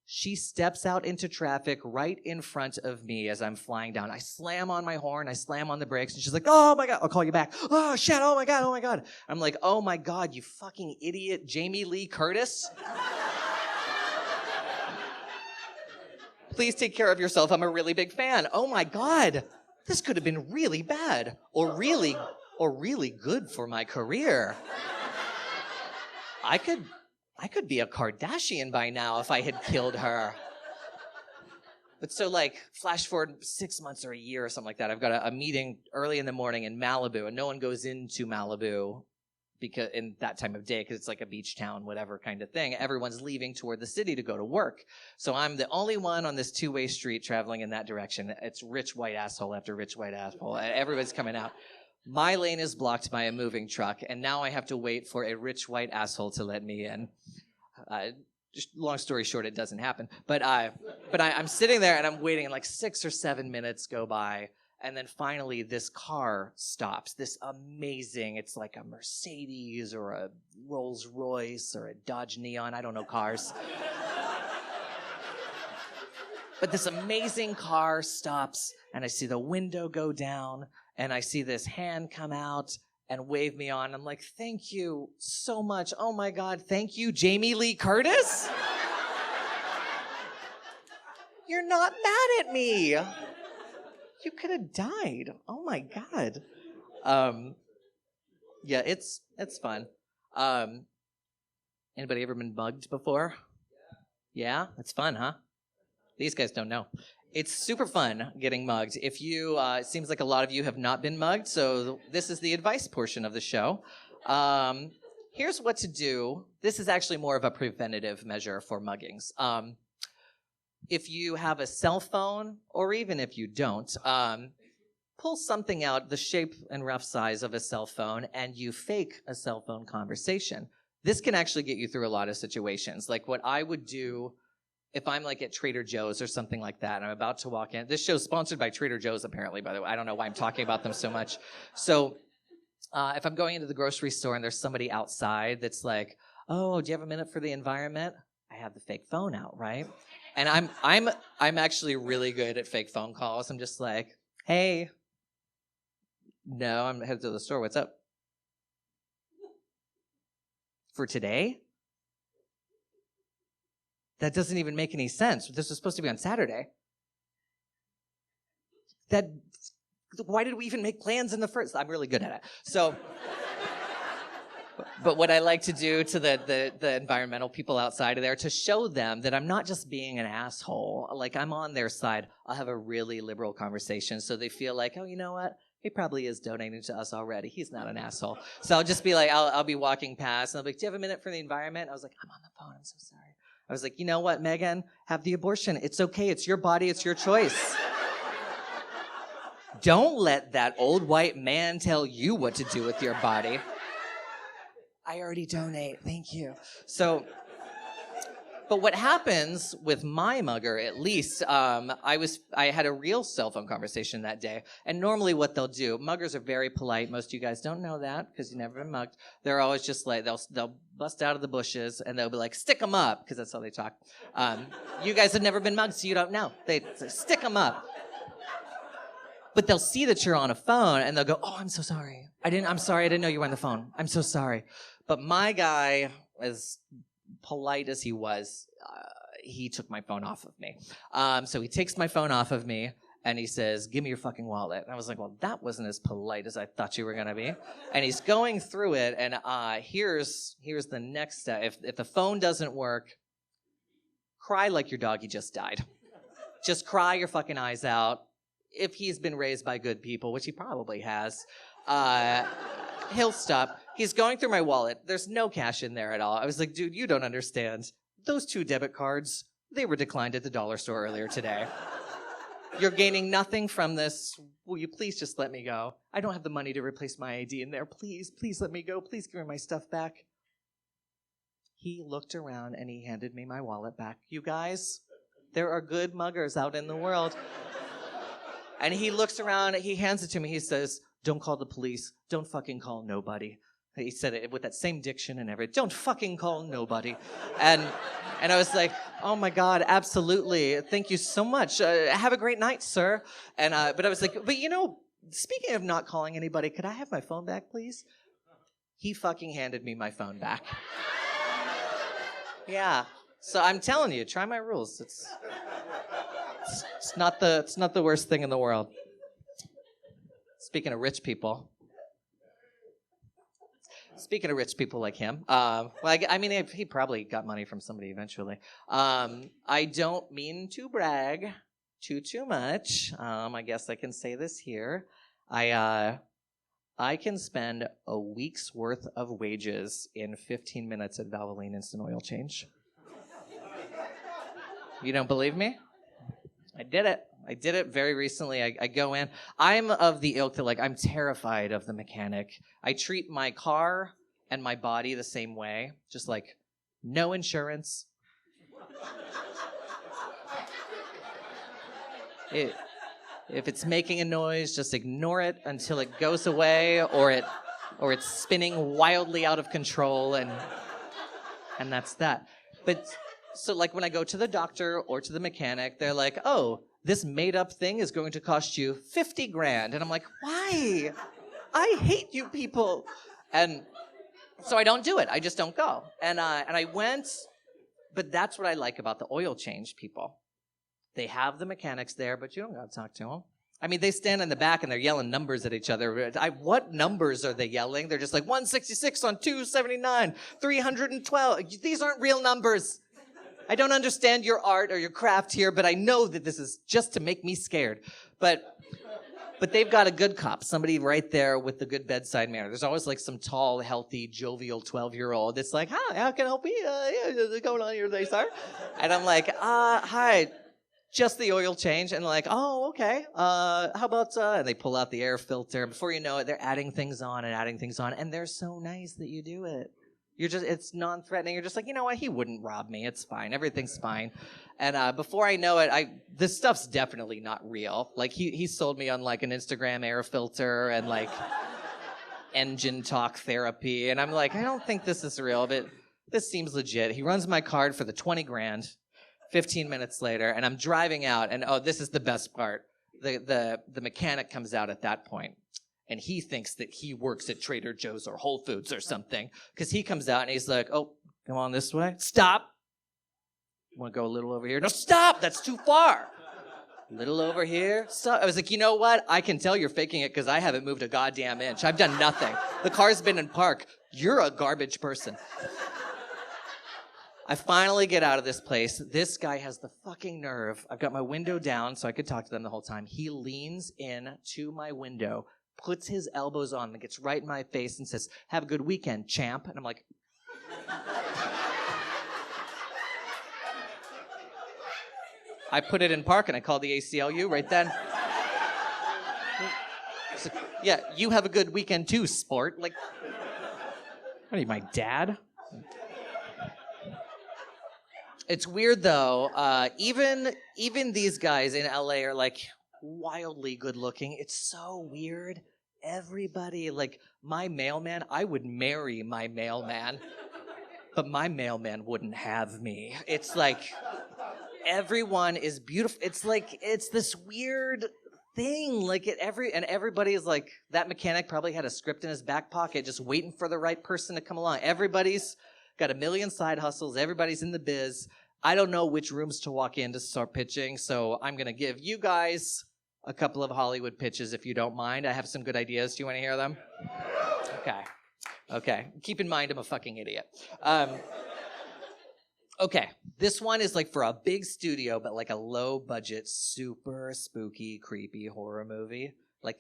B: She steps out into traffic right in front of me as I'm flying down. I slam on my horn. I slam on the brakes. And she's like, oh, my God. I'll call you back. Oh, shit. Oh, my God. Oh, my God. I'm like, oh, my God, you fucking idiot, Jamie Lee Curtis. Please take care of yourself. I'm a really big fan. Oh, my God. This could have been really bad or really good for my career. I could be a Kardashian by now if I had killed her. But so flash forward 6 months or a year or something like that. I've got a meeting early in the morning in Malibu, and no one goes into Malibu because in that time of day because it's like a beach town, whatever kind of thing. Everyone's leaving toward the city to go to work. So I'm the only one on this two-way street traveling in that direction. It's rich white asshole after rich white asshole. Everybody's coming out. My lane is blocked by a moving truck, and now I have to wait for a rich white asshole to let me in. Just long story short, it doesn't happen. But I'm sitting there, and I'm waiting, and 6 or 7 minutes go by, and then finally this car stops. This amazing, it's like a Mercedes or a Rolls Royce or a Dodge Neon. I don't know cars. But this amazing car stops, and I see the window go down, and I see this hand come out and wave me on. I'm like, thank you so much. Oh, my God, thank you, Jamie Lee Curtis? You're not mad at me. You could have died. Oh, my God. Yeah, it's fun. Anybody ever been mugged before? Yeah? It's fun, huh? These guys don't know. It's super fun getting mugged. If you, it seems like a lot of you have not been mugged, so this is the advice portion of the show. Here's what to do. This is actually more of a preventative measure for muggings. If you have a cell phone, or even if you don't, pull something out the shape and rough size of a cell phone, and you fake a cell phone conversation. This can actually get you through a lot of situations. Like what I would do if I'm at Trader Joe's or something like that, and I'm about to walk in. This show's sponsored by Trader Joe's, apparently, by the way. I don't know why I'm talking about them so much. So if I'm going into the grocery store and there's somebody outside that's like, oh, do you have a minute for the environment? I have the fake phone out, right? And I'm actually really good at fake phone calls. I'm just like, Hey. No, I'm headed to the store. What's up? For today? That doesn't even make any sense. This was supposed to be on Saturday. Why did we even make plans in the first? I'm really good at it. So, but what I like to do to the environmental people outside of there, to show them that I'm not just being an asshole, like I'm on their side, I'll have a really liberal conversation so they feel like, oh, you know what? He probably is donating to us already. He's not an asshole. So I'll just be like, I'll be walking past and I'll be like, do you have a minute for the environment? I was like, I'm on the phone. I'm so sorry. I was like, you know what, Megan? Have the abortion. It's okay. It's your body. It's your choice. Don't let that old white man tell you what to do with your body. I already donate. Thank you. So, but what happens with my mugger, at least, I had a real cell phone conversation that day. And normally what they'll do, muggers are very polite. Most of you guys don't know that because you've never been mugged. They're always just like, they'll bust out of the bushes and they'll be like, stick them up, because that's how they talk. You guys have never been mugged, so you don't know. They stick them up. But they'll see that you're on a phone and they'll go, oh, I'm so sorry. I'm sorry, I didn't know you were on the phone. I'm so sorry. But my guy, as polite as he was, he took my phone off of me. So he takes my phone off of me and he says, give me your fucking wallet. And I was like, well, that wasn't as polite as I thought you were going to be. And he's going through it, and here's the next step. If the phone doesn't work, cry like your doggy just died. Just cry your fucking eyes out. If he's been raised by good people, which he probably has, he'll stop. He's going through my wallet. There's no cash in there at all. I was like, dude, you don't understand. Those 2 debit cards, they were declined at the dollar store earlier today. You're gaining nothing from this. Will you please just let me go? I don't have the money to replace my ID in there. Please let me go. Please give me my stuff back. He looked around and he handed me my wallet back. You guys, there are good muggers out in the world. And he looks around, he hands it to me, he says, don't call the police, don't fucking call nobody. He said it with that same diction and everything, don't fucking call nobody. And I was like, oh my God, absolutely, thank you so much. Have a great night, sir. And but I was like, but you know, speaking of not calling anybody, could I have my phone back, please? He fucking handed me my phone back. Yeah, so I'm telling you, try my rules. It's not the worst thing in the world. Speaking of rich people like him, I mean, he probably got money from somebody eventually. I don't mean to brag too much. I guess I can say this here. I can spend a week's worth of wages in 15 minutes at Valvoline Instant Oil Change. You don't believe me? I did it very recently. I go in. I'm of the ilk that, like, I'm terrified of the mechanic. I treat my car and my body the same way. Just like, no insurance. If it's making a noise, just ignore it until it goes away, or it's spinning wildly out of control, and that's that. But so, like, when I go to the doctor or to the mechanic, they're like, oh, this made-up thing is going to cost you $50,000. And I'm like, why? I hate you people. And so I don't do it. I just don't go. And I went, but that's what I like about the oil change people. They have the mechanics there, but you don't got to talk to them. I mean, they stand in the back and they're yelling numbers at each other. What numbers are they yelling? They're just like 166 on 279, 312. These aren't real numbers. I don't understand your art or your craft here, but I know that this is just to make me scared. But they've got a good cop, somebody right there with the good bedside manner. There's always like some tall, healthy, jovial 12-year-old that's like, hi, how can I help you? What's going on here today, sir? And I'm like, hi, just the oil change. And like, oh, okay. How about, and they pull out the air filter. Before you know it, they're adding things on. And they're so nice that you do it. It's non-threatening. You're just like, you know what? He wouldn't rob me. It's fine. Everything's fine. And before I know it, this stuff's definitely not real. Like, he sold me on like an Instagram air filter and like engine talk therapy. And I'm like, I don't think this is real, but this seems legit. He runs my card for the $20,000, 15 minutes later, and I'm driving out. And oh, this is the best part. the mechanic comes out at that point, and he thinks that he works at Trader Joe's or Whole Foods or something, because he comes out and he's like, oh, come on this way. Stop. Want to go a little over here? No, stop. That's too far. A little over here. Stop. I was like, you know what? I can tell you're faking it because I haven't moved a goddamn inch. I've done nothing. The car's been in park. You're a garbage person. I finally get out of this place. This guy has the fucking nerve. I've got my window down so I could talk to them the whole time. He leans in to my window, puts his elbows on and gets right in my face and says, have a good weekend, champ. And I'm like, I put it in park and I called the ACLU right then. So, yeah, you have a good weekend too, sport. Like, what are you, my dad? It's weird though. Even these guys in LA are like wildly good looking. It's so weird. Everybody, like my mailman, I would marry my mailman, but my mailman wouldn't have me. It's like everyone is beautiful. It's like it's this weird thing. Like everybody is like, that mechanic probably had a script in his back pocket, just waiting for the right person to come along. Everybody's got a million side hustles. Everybody's in the biz. I don't know which rooms to walk in to start pitching, so I'm going to give you guys a couple of Hollywood pitches if you don't mind. I have some good ideas. Do you want to hear them? Okay. Keep in mind I'm a fucking idiot. Okay, this one is like for a big studio, but like a low budget, super spooky, creepy horror movie. Like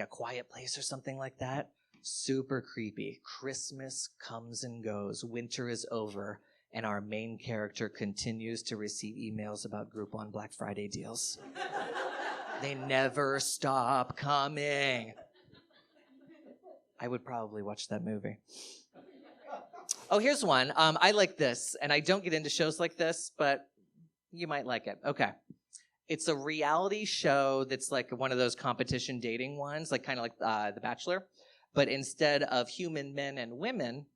B: A Quiet Place or something like that. Super creepy. Christmas comes and goes. Winter is over. And our main character continues to receive emails about Groupon Black Friday deals. They never stop coming. I would probably watch that movie. Oh, here's one. I like this, and I don't get into shows like this, but you might like it. Okay. It's a reality show that's like one of those competition dating ones, like kind of like The Bachelor. But instead of human men and women,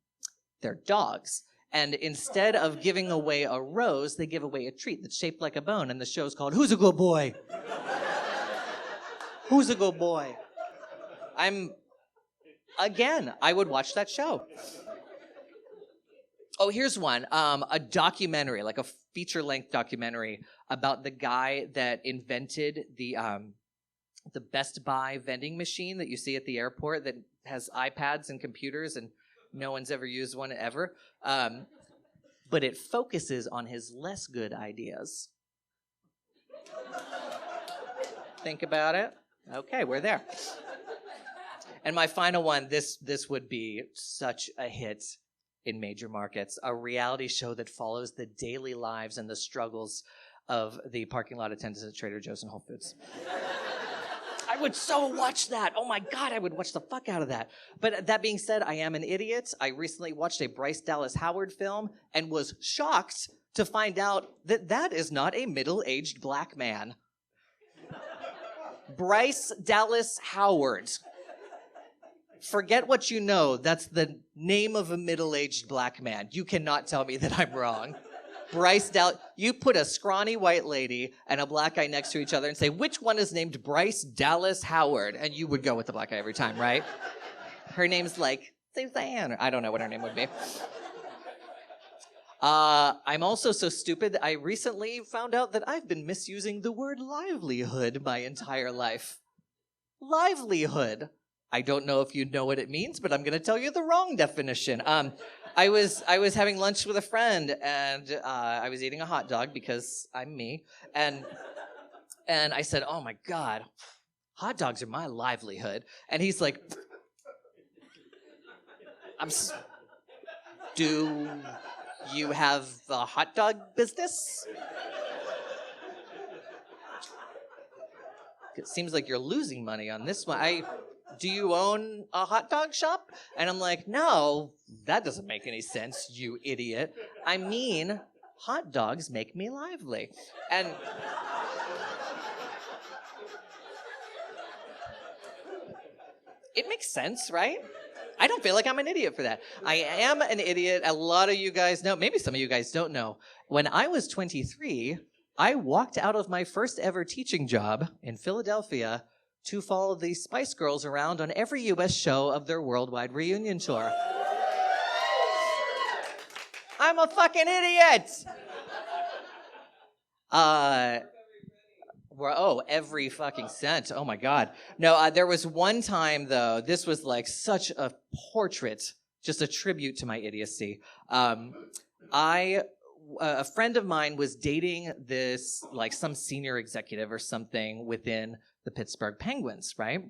B: they're dogs. And instead of giving away a rose, they give away a treat that's shaped like a bone. And the show's called Who's a Good Boy? Who's a Good Boy? I would watch that show. Oh, here's one. A documentary, like a feature-length documentary about the guy that invented the Best Buy vending machine that you see at the airport that has iPads and computers, and no one's ever used one ever. But it focuses on his less good ideas. Think about it. Okay, we're there. And my final one, this would be such a hit in major markets, a reality show that follows the daily lives and the struggles of the parking lot attendants at Trader Joe's and Whole Foods. I would so watch that. Oh my God, I would watch the fuck out of that. But that being said, I am an idiot. I recently watched a Bryce Dallas Howard film and was shocked to find out that that is not a middle-aged black man. Bryce Dallas Howard. Forget what you know. That's the name of a middle-aged black man. You cannot tell me that I'm wrong. Bryce Dallas. You put a scrawny white lady and a black guy next to each other and say, which one is named Bryce Dallas Howard? And you would go with the black guy every time, right? Her name's like Suzanne. I don't know what her name would be. I'm also so stupid that I recently found out that I've been misusing the word livelihood my entire life. Livelihood. I don't know if you know what it means, but I'm going to tell you the wrong definition. I was having lunch with a friend, and I was eating a hot dog because I'm me, and I said, "Oh my God, hot dogs are my livelihood." And he's like, "Do you have a hot dog business? It seems like you're losing money on this one. Do you own a hot dog shop?" And I'm like, "No, that doesn't make any sense, you idiot. I mean, hot dogs make me lively." And it makes sense, right? I don't feel like I'm an idiot for that. I am an idiot. A lot of you guys know, maybe some of you guys don't know. When I was 23, I walked out of my first ever teaching job in Philadelphia to follow the Spice Girls around on every U.S. show of their worldwide reunion tour. I'm a fucking idiot! Every fucking cent. Oh my God. No, there was one time though, this was like such a portrait, just a tribute to my idiocy. A friend of mine was dating this, like some senior executive or something within the Pittsburgh Penguins, right?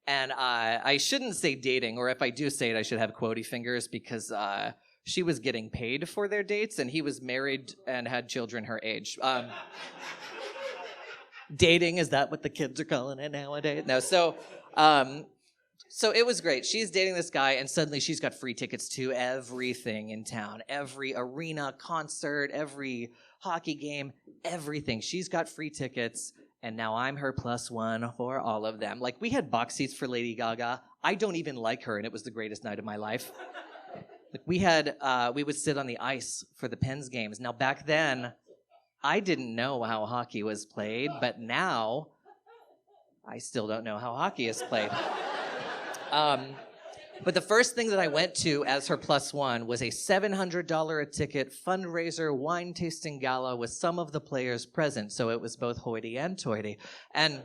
B: And I shouldn't say dating, or if I do say it, I should have quotey fingers because she was getting paid for their dates and he was married and had children her age. Dating, is that what the kids are calling it nowadays? No, so it was great. She's dating this guy, and suddenly she's got free tickets to everything in town. Every arena, concert, every hockey game, everything. She's got free tickets, and now I'm her plus one for all of them. Like, we had box seats for Lady Gaga. I don't even like her, and it was the greatest night of my life. Like, we would sit on the ice for the Pens games. Now, back then, I didn't know how hockey was played, but now I still don't know how hockey is played. But the first thing that I went to as her plus one was a $700 a ticket fundraiser wine tasting gala with some of the players present. So it was both hoity and toity. And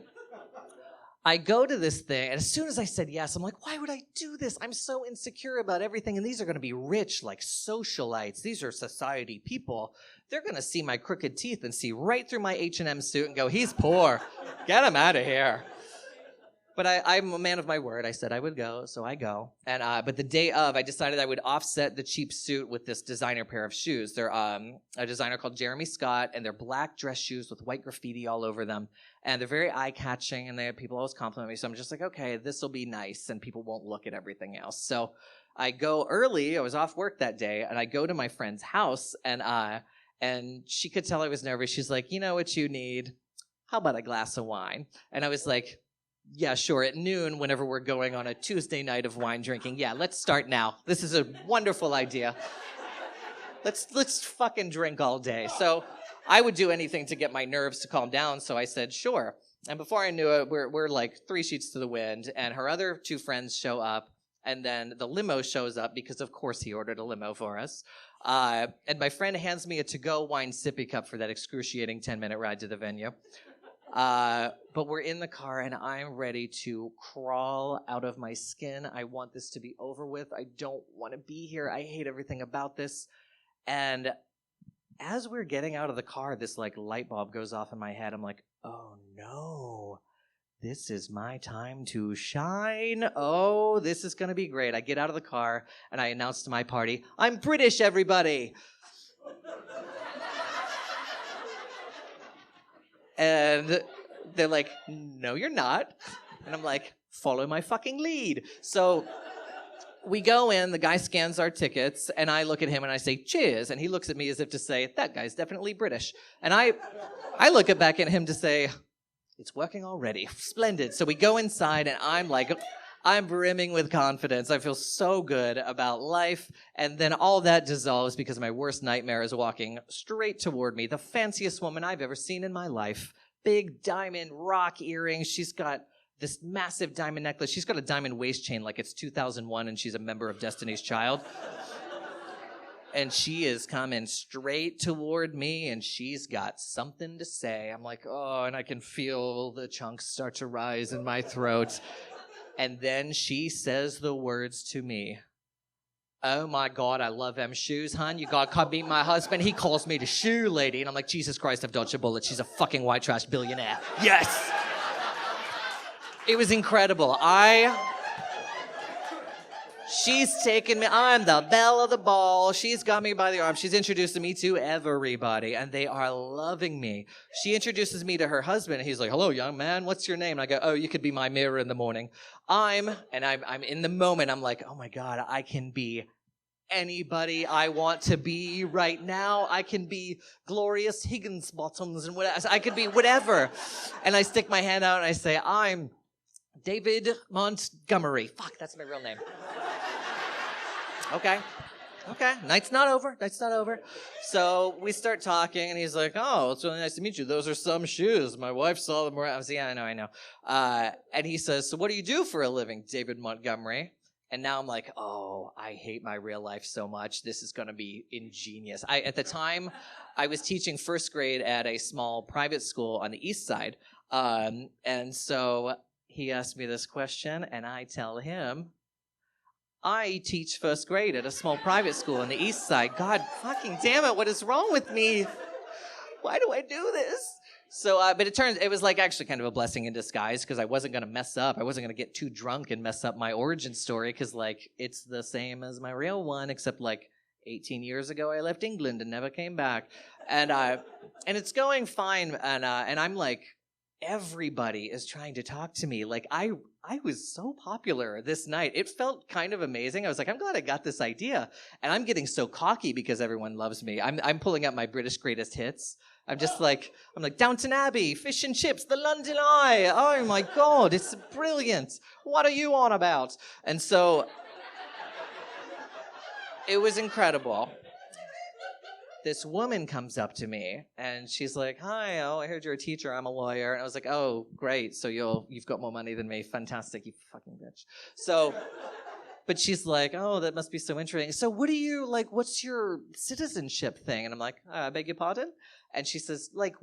B: I go to this thing, and as soon as I said yes, I'm like, why would I do this? I'm so insecure about everything, and these are going to be rich, like socialites. These are society people. They're going to see my crooked teeth and see right through my H&M suit and go, he's poor. Get him out of here. But I'm a man of my word. I said I would go, so I go. And but the day of, I decided I would offset the cheap suit with this designer pair of shoes. They're a designer called Jeremy Scott, and they're black dress shoes with white graffiti all over them. And they're very eye-catching, and people always compliment me. So I'm just like, okay, this will be nice, and people won't look at everything else. So I go early. I was off work that day, and I go to my friend's house, and she could tell I was nervous. She's like, you know what you need? How about a glass of wine? And I was like, yeah, sure, at noon, whenever we're going on a Tuesday night of wine drinking. Yeah, let's start now. This is a wonderful idea. Let's fucking drink all day. So I would do anything to get my nerves to calm down, so I said, sure. And before I knew it, we're like 3 sheets to the wind, and her other 2 friends show up, and then the limo shows up because, of course, he ordered a limo for us. And my friend hands me a to-go wine sippy cup for that excruciating 10-minute ride to the venue. But we're in the car, and I'm ready to crawl out of my skin. I want this to be over with. I don't want to be here. I hate everything about this. And as we're getting out of the car, this like light bulb goes off in my head. I'm like, oh no, this is my time to shine. Oh, this is going to be great. I get out of the car, and I announce to my party, I'm British, everybody. And they're like, no, you're not. And I'm like, follow my fucking lead. So we go in, the guy scans our tickets, and I look at him and I say, cheers. And he looks at me as if to say, that guy's definitely British. And I look back at him to say, it's working already. Splendid. So we go inside, and I'm brimming with confidence. I feel so good about life. And then all that dissolves because my worst nightmare is walking straight toward me. The fanciest woman I've ever seen in my life. Big diamond rock earrings. She's got this massive diamond necklace. She's got a diamond waist chain like it's 2001 and she's a member of Destiny's Child. And she is coming straight toward me, and she's got something to say. I'm like, oh, and I can feel the chunks start to rise in my throat. And then she says the words to me. Oh my God, I love them shoes, hon. You gotta come meet my husband. He calls me the shoe lady. And I'm like, Jesus Christ, I've dodged a bullet. She's a fucking white trash billionaire. Yes! It was incredible. She's taken me. I'm the belle of the ball. She's got me by the arm. She's introducing me to everybody, and they are loving me. She introduces me to her husband, and he's like, hello, young man. What's your name? And I go, oh, you could be my mirror in the morning. I'm in the moment. I'm like, oh, my God, I can be anybody I want to be right now. I can be Glorious Higginsbottoms and whatever. I could be whatever. And I stick my hand out, and I say, I'm David Montgomery. Fuck, that's my real name. Okay. Okay, night's not over. Night's not over. So we start talking, and he's like, "Oh, it's really nice to meet you. Those are some shoes. My wife saw them around." I was like, "Yeah, I know." And he says, "So what do you do for a living, David Montgomery?" And now I'm like, "Oh, I hate my real life so much. This is going to be ingenious." At the time, I was teaching first grade at a small private school on the east side, and so he asked me this question, and I tell him, I teach first grade at a small private school on the east side. God fucking damn it, what is wrong with me? Why do I do this? So, but it was like actually kind of a blessing in disguise because I wasn't going to mess up. I wasn't going to get too drunk and mess up my origin story because like it's the same as my real one, except like 18 years ago I left England and never came back. And it's going fine. And I'm like, everybody is trying to talk to me. Like I was so popular this night. It felt kind of amazing. I was like, I'm glad I got this idea. And I'm getting so cocky because everyone loves me. I'm pulling out my British greatest hits. I'm like, Downton Abbey, Fish and Chips, The London Eye. Oh my God, it's brilliant. What are you on about? And so it was incredible. This woman comes up to me and she's like, "Hi, I heard you're a teacher. I'm a lawyer." And I was like, "Oh, great. So you've got more money than me. Fantastic, you fucking bitch." So, but she's like, "Oh, that must be so interesting. So what do you like? What's your citizenship thing?" And I'm like, "I beg your pardon?" And she says, "Like,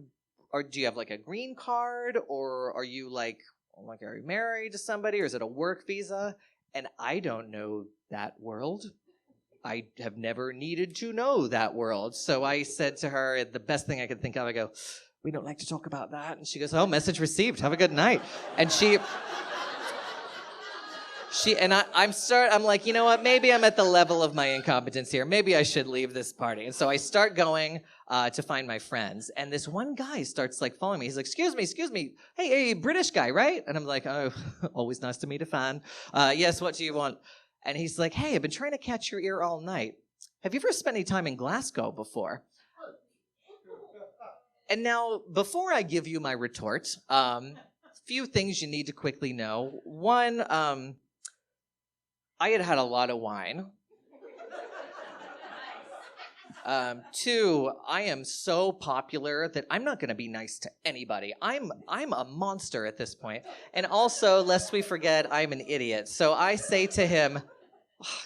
B: or do you have like a green card, or are you like are you married to somebody, or is it a work visa?" And I don't know that world. I have never needed to know that world. So I said to her, the best thing I could think of, I go, "We don't like to talk about that." And she goes, "Oh, message received. Have a good night." And I'm like, you know what? Maybe I'm at the level of my incompetence here. Maybe I should leave this party. And so I start going to find my friends. And this one guy starts like following me. He's like, excuse me. Hey, British guy, right? And I'm like, "Oh, always nice to meet a fan. Yes, what do you want?" And he's like, "Hey, I've been trying to catch your ear all night. Have you ever spent any time in Glasgow before?" And now, before I give you my retort, few things you need to quickly know. One, I had a lot of wine. Two, I am so popular that I'm not going to be nice to anybody. I'm a monster at this point. And also, lest we forget, I'm an idiot. So I say to him,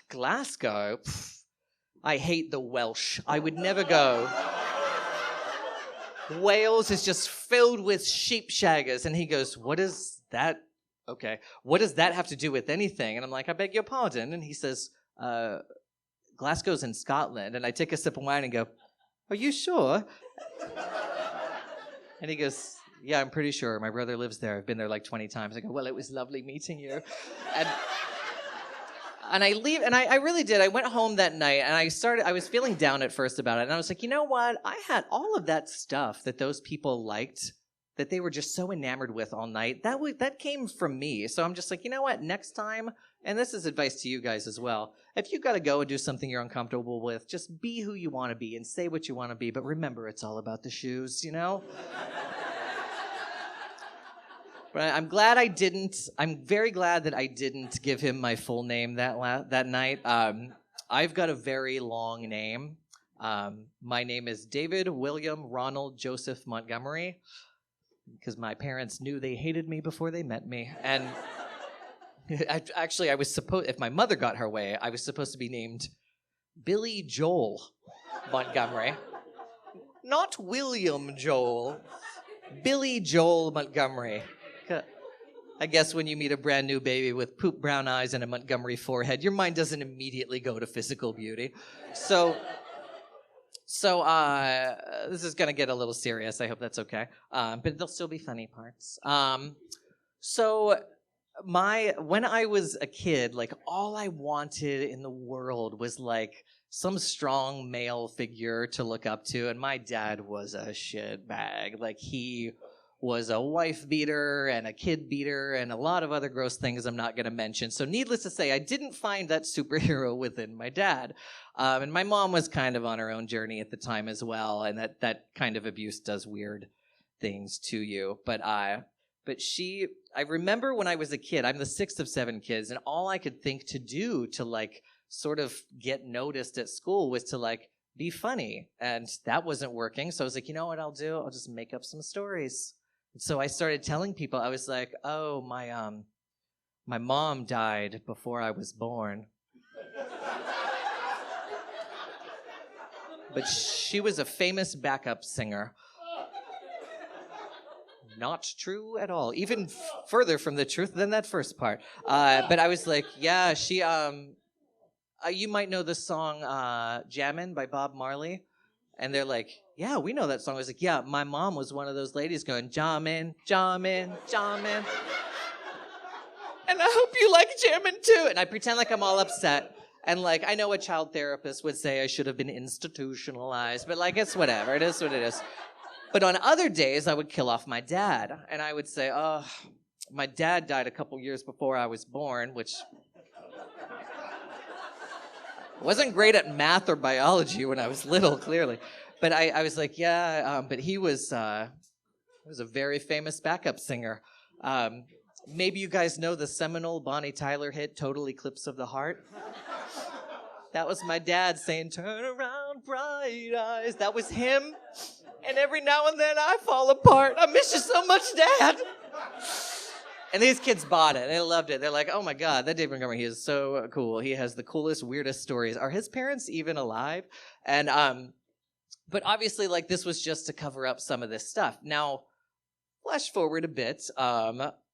B: "Glasgow? Pff, I hate the Welsh. I would never go. Wales is just filled with sheep shaggers." And he goes, "What is that? Okay. What does that have to do with anything?" And I'm like, "I beg your pardon." And he says, "Glasgow's in Scotland." And I take a sip of wine and go, "Are you sure?" And he goes, "Yeah, I'm pretty sure. My brother lives there. I've been there like 20 times. I go, "Well, it was lovely meeting you." And I leave, and I really did. I went home that night, and I was feeling down at first about it. And I was like, you know what? I had all of that stuff that those people liked, that they were just so enamored with all night. That came from me. So I'm just like, you know what? Next time, and this is advice to you guys as well, if you've got to go and do something you're uncomfortable with, just be who you want to be and say what you want to be. But remember, it's all about the shoes, you know? But I'm very glad that I didn't give him my full name that night. I've got a very long name. My name is David William Ronald Joseph Montgomery, because my parents knew they hated me before they met me. And actually, if my mother got her way, I was supposed to be named Billy Joel Montgomery. Not William Joel. Billy Joel Montgomery. I guess when you meet a brand new baby with poop brown eyes and a Montgomery forehead, your mind doesn't immediately go to physical beauty. So this is going to get a little serious. I hope that's okay. But there'll still be funny parts. When I was a kid, like all I wanted in the world was like some strong male figure to look up to. And my dad was a shit bag. Like he was a wife beater and a kid beater and a lot of other gross things I'm not going to mention. So needless to say, I didn't find that superhero within my dad. And my mom was kind of on her own journey at the time as well. And that kind of abuse does weird things to you. But I remember when I was a kid, I'm the sixth of seven kids, and all I could think to do to like sort of get noticed at school was to like be funny. And that wasn't working. So I was like, you know what I'll do? I'll just make up some stories. And so I started telling people, I was like, oh, my mom died before I was born. But she was a famous backup singer. Not true at all. Even further from the truth than that first part. But I was like, yeah, she, you might know the song Jammin' by Bob Marley. And they're like, yeah, we know that song. I was like, yeah, my mom was one of those ladies going, jammin', jammin', jammin'. And I hope you like jammin' too. And I pretend like I'm all upset. And like, I know a child therapist would say I should have been institutionalized, but like, it's whatever. It is what it is. But on other days, I would kill off my dad. And I would say, oh, my dad died a couple years before I was born, which wasn't great at math or biology when I was little, clearly. But I was like, yeah, but he was a very famous backup singer. Maybe you guys know the seminal Bonnie Tyler hit, Total Eclipse of the Heart. That was my dad saying, turn around, bright eyes. That was him. And every now and then I fall apart. I miss you so much, Dad. And these kids bought it. They loved it. They're like, oh my God, that Dave Montgomery, he is so cool. He has the coolest, weirdest stories. Are his parents even alive? And, but obviously, like, this was just to cover up some of this stuff. Now, flash forward a bit.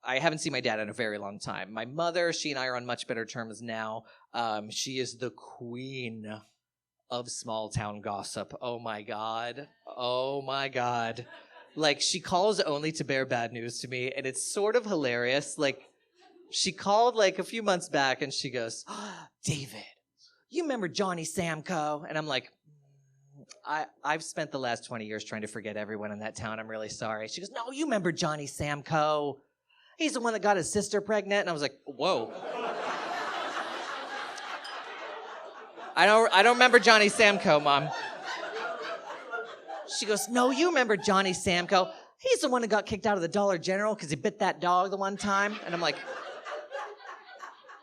B: I haven't seen my dad in a very long time. My mother, she and I are on much better terms now. She is the queen of small town gossip. Oh my God. Oh my God. Like, she calls only to bear bad news to me, and it's sort of hilarious. Like, she called like a few months back, and she goes, oh, David, you remember Johnny Samco? And I'm like, I've spent the last 20 years trying to forget everyone in that town. I'm really sorry. She goes, no, you remember Johnny Samco? He's the one that got his sister pregnant. And I was like, whoa. I don't remember Johnny Samco, Mom. She goes, no, you remember Johnny Samco. He's the one that got kicked out of the Dollar General because he bit that dog the one time. And I'm like,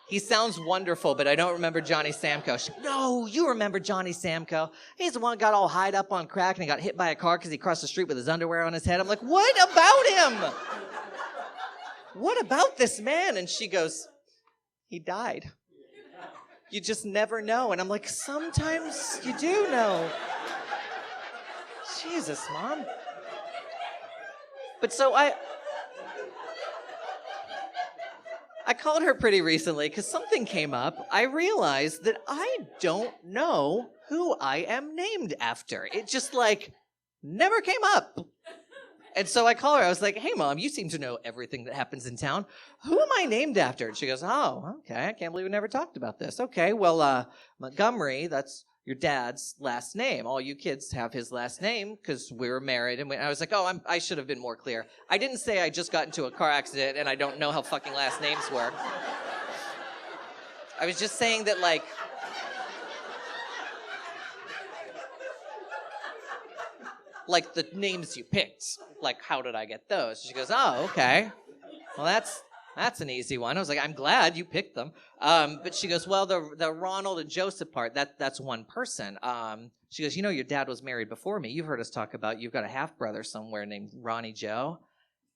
B: he sounds wonderful, but I don't remember Johnny Samco. She goes, no, you remember Johnny Samco. He's the one that got all hied up on crack and he got hit by a car because he crossed the street with his underwear on his head. I'm like, what about him? What about this man? And she goes, he died. You just never know. And I'm like, sometimes you do know. Jesus, Mom. But so I called her pretty recently because something came up. I realized that I don't know who I am named after. It just like never came up. And so I call her. I was like, hey, Mom, you seem to know everything that happens in town. Who am I named after? And she goes, oh, okay. I can't believe we never talked about this. Okay, well, Montgomery, that's your dad's last name. All you kids have his last name because we were married. And I was like, oh, I should have been more clear. I didn't say I just got into a car accident and I don't know how fucking last names work. I was just saying that, like, the names you picked. Like, how did I get those? She goes, oh, okay. Well, that's an easy one. I was like, I'm glad you picked them. But she goes, well, the Ronald and Joseph part, that's one person. She goes, you know, your dad was married before me. You've heard us talk about you've got a half-brother somewhere named Ronnie Joe.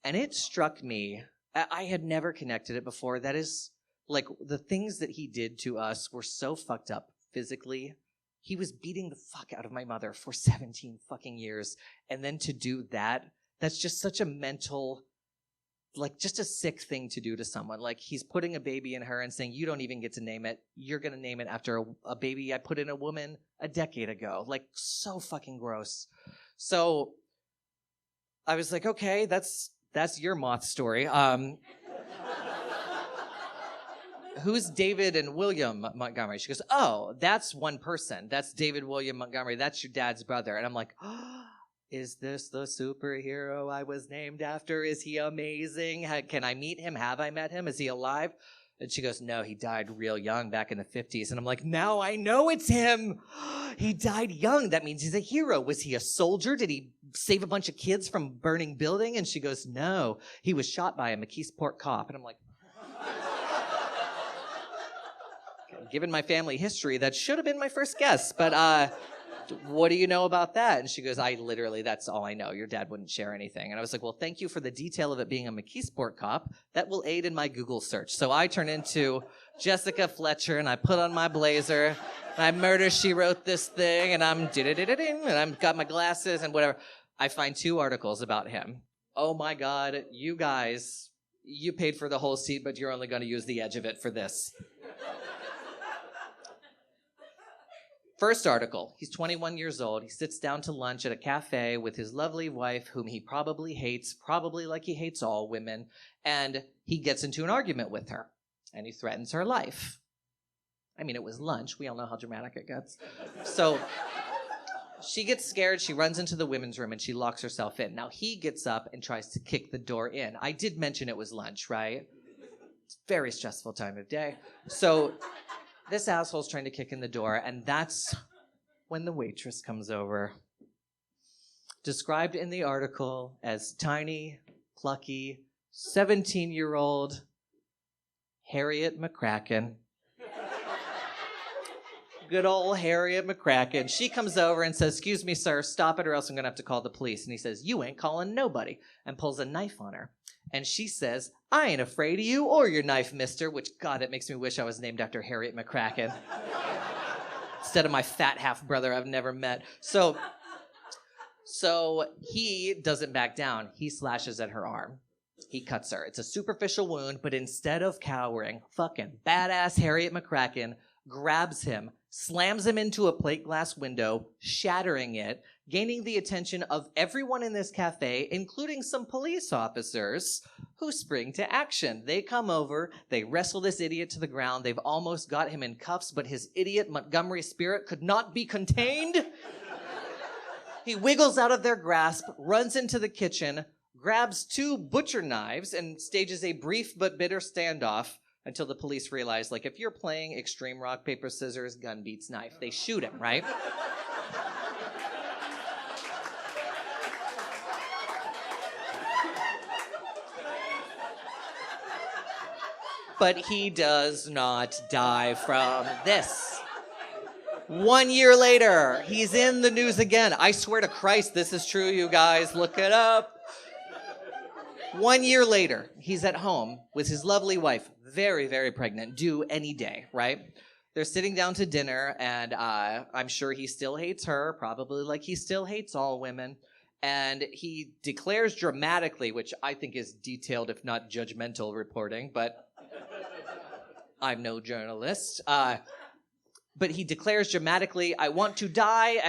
B: And it struck me. I had never connected it before. That is, like, the things that he did to us were so fucked up physically. He was beating the fuck out of my mother for 17 fucking years. And then to do that, that's just such a mental, like, just a sick thing to do to someone. Like, he's putting a baby in her and saying, you don't even get to name it. You're going to name it after a baby I put in a woman a decade ago. Like, so fucking gross. So I was like, okay, that's your moth story. Who's David and William Montgomery? She goes, oh, that's one person. That's David William Montgomery. That's your dad's brother. And I'm like, oh, is this the superhero I was named after? Is he amazing? Can I meet him? Have I met him? Is he alive? And she goes, no, he died real young back in the 50s. And I'm like, now I know it's him. He died young. That means he's a hero. Was he a soldier? Did he save a bunch of kids from burning building? And she goes, no, he was shot by a McKeesport cop. And I'm like, given my family history, that should have been my first guess. But what do you know about that? And she goes, that's all I know. Your dad wouldn't share anything. And I was like, well, thank you for the detail of it being a McKeesport cop. That will aid in my Google search. So I turn into Jessica Fletcher, and I put on my blazer, and I murder, she wrote this thing, and I'm and I've got my glasses and whatever. I find 2 articles about him. Oh my God, you guys, you paid for the whole seat, but you're only going to use the edge of it for this. First article, he's 21 years old. He sits down to lunch at a cafe with his lovely wife, whom he probably hates, probably like he hates all women, and he gets into an argument with her, and he threatens her life. I mean, it was lunch. We all know how dramatic it gets. So she gets scared. She runs into the women's room, and she locks herself in. Now, he gets up and tries to kick the door in. I did mention it was lunch, right? It's a very stressful time of day. So this asshole's trying to kick in the door, and that's when the waitress comes over. Described in the article as tiny, plucky, 17-year-old Harriet McCracken. Good old Harriet McCracken. She comes over and says, excuse me, sir, stop it or else I'm going to have to call the police. And he says, you ain't calling nobody, and pulls a knife on her. And she says, I ain't afraid of you or your knife, mister, which, God, it makes me wish I was named after Harriet McCracken instead of my fat half-brother I've never met. So he doesn't back down. He slashes at her arm. He cuts her. It's a superficial wound, but instead of cowering, fucking badass Harriet McCracken grabs him, slams him into a plate glass window, shattering it, gaining the attention of everyone in this cafe, including some police officers who spring to action. They come over, they wrestle this idiot to the ground. They've almost got him in cuffs, but his idiot Montgomery spirit could not be contained. He wiggles out of their grasp, runs into the kitchen, grabs 2 butcher knives, and stages a brief but bitter standoff until the police realize, like, if you're playing extreme rock, paper, scissors, gun beats knife, they shoot him, right? But he does not die from this. 1 year later, he's in the news again. I swear to Christ, this is true, you guys. Look it up. 1 year later, he's at home with his lovely wife, very, very pregnant, due any day, right? They're sitting down to dinner, and I'm sure he still hates her, probably like he still hates all women. And he declares dramatically, which I think is detailed, if not judgmental reporting, but I'm no journalist. But he declares dramatically, I want to die, !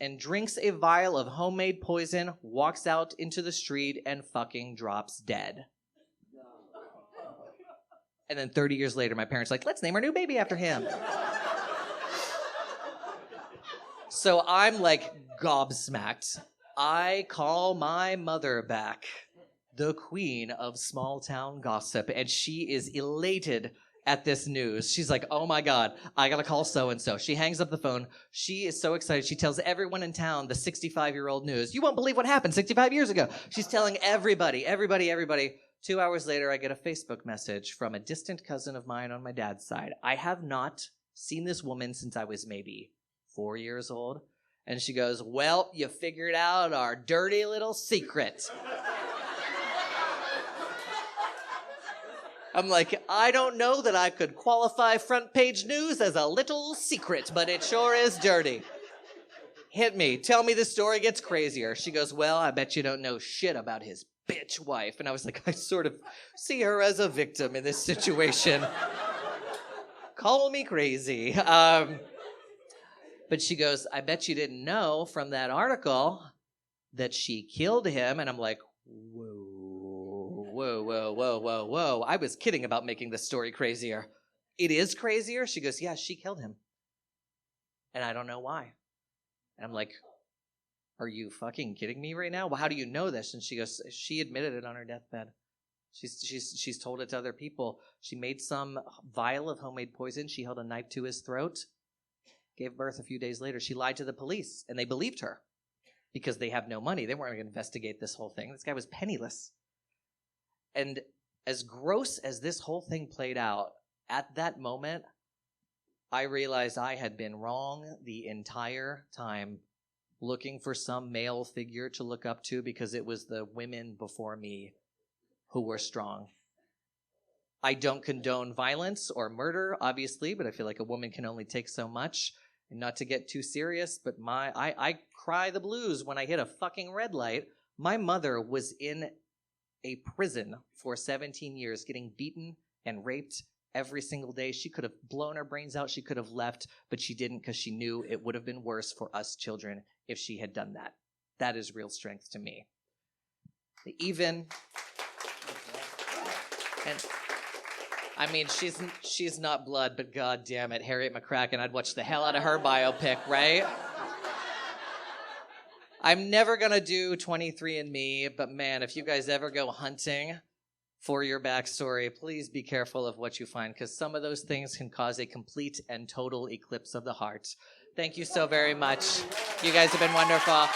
B: And drinks a vial of homemade poison, walks out into the street, and fucking drops dead. And then 30 years later, my parents are like, let's name our new baby after him. So I'm like gobsmacked. I call my mother back, the queen of small town gossip, and she is elated at this news. She's like, oh my God, I gotta call so-and-so. She hangs up the phone. She is so excited. She tells everyone in town the 65-year-old news. You won't believe what happened 65 years ago. She's telling everybody. 2 hours later, I get a Facebook message from a distant cousin of mine on my dad's side. I have not seen this woman since I was maybe 4 years old. And she goes, well, you figured out our dirty little secret. I'm like, I don't know that I could qualify front page news as a little secret, but it sure is dirty. Hit me. Tell me the story gets crazier. She goes, well, I bet you don't know shit about his bitch wife. And I was like, I sort of see her as a victim in this situation. Call me crazy. But she goes, I bet you didn't know from that article that she killed him. And I'm like, whoa. I was kidding about making this story crazier. It is crazier? She goes, yeah, she killed him. And I don't know why. And I'm like, are you fucking kidding me right now? Well, how do you know this? And she goes, she admitted it on her deathbed. She's told it to other people. She made some vial of homemade poison. She held a knife to his throat, gave birth a few days later. She lied to the police, and they believed her because they have no money. They weren't going to investigate this whole thing. This guy was penniless. And as gross as this whole thing played out, at that moment, I realized I had been wrong the entire time, looking for some male figure to look up to because it was the women before me who were strong. I don't condone violence or murder, obviously, but I feel like a woman can only take so much. And not to get too serious, but I cry the blues when I hit a fucking red light. My mother was in a prison for 17 years getting beaten and raped every single day. She could have blown her brains out. She could have left, but she didn't because she knew it would have been worse for us children if she had done that. That is real strength to me. Even, and I mean, she's not blood, but God damn it, Harriet McCracken, I'd watch the hell out of her biopic, right? I'm never gonna do 23andMe, but man, if you guys ever go hunting for your backstory, please be careful of what you find, because some of those things can cause a complete and total eclipse of the heart. Thank you so very much. You guys have been wonderful.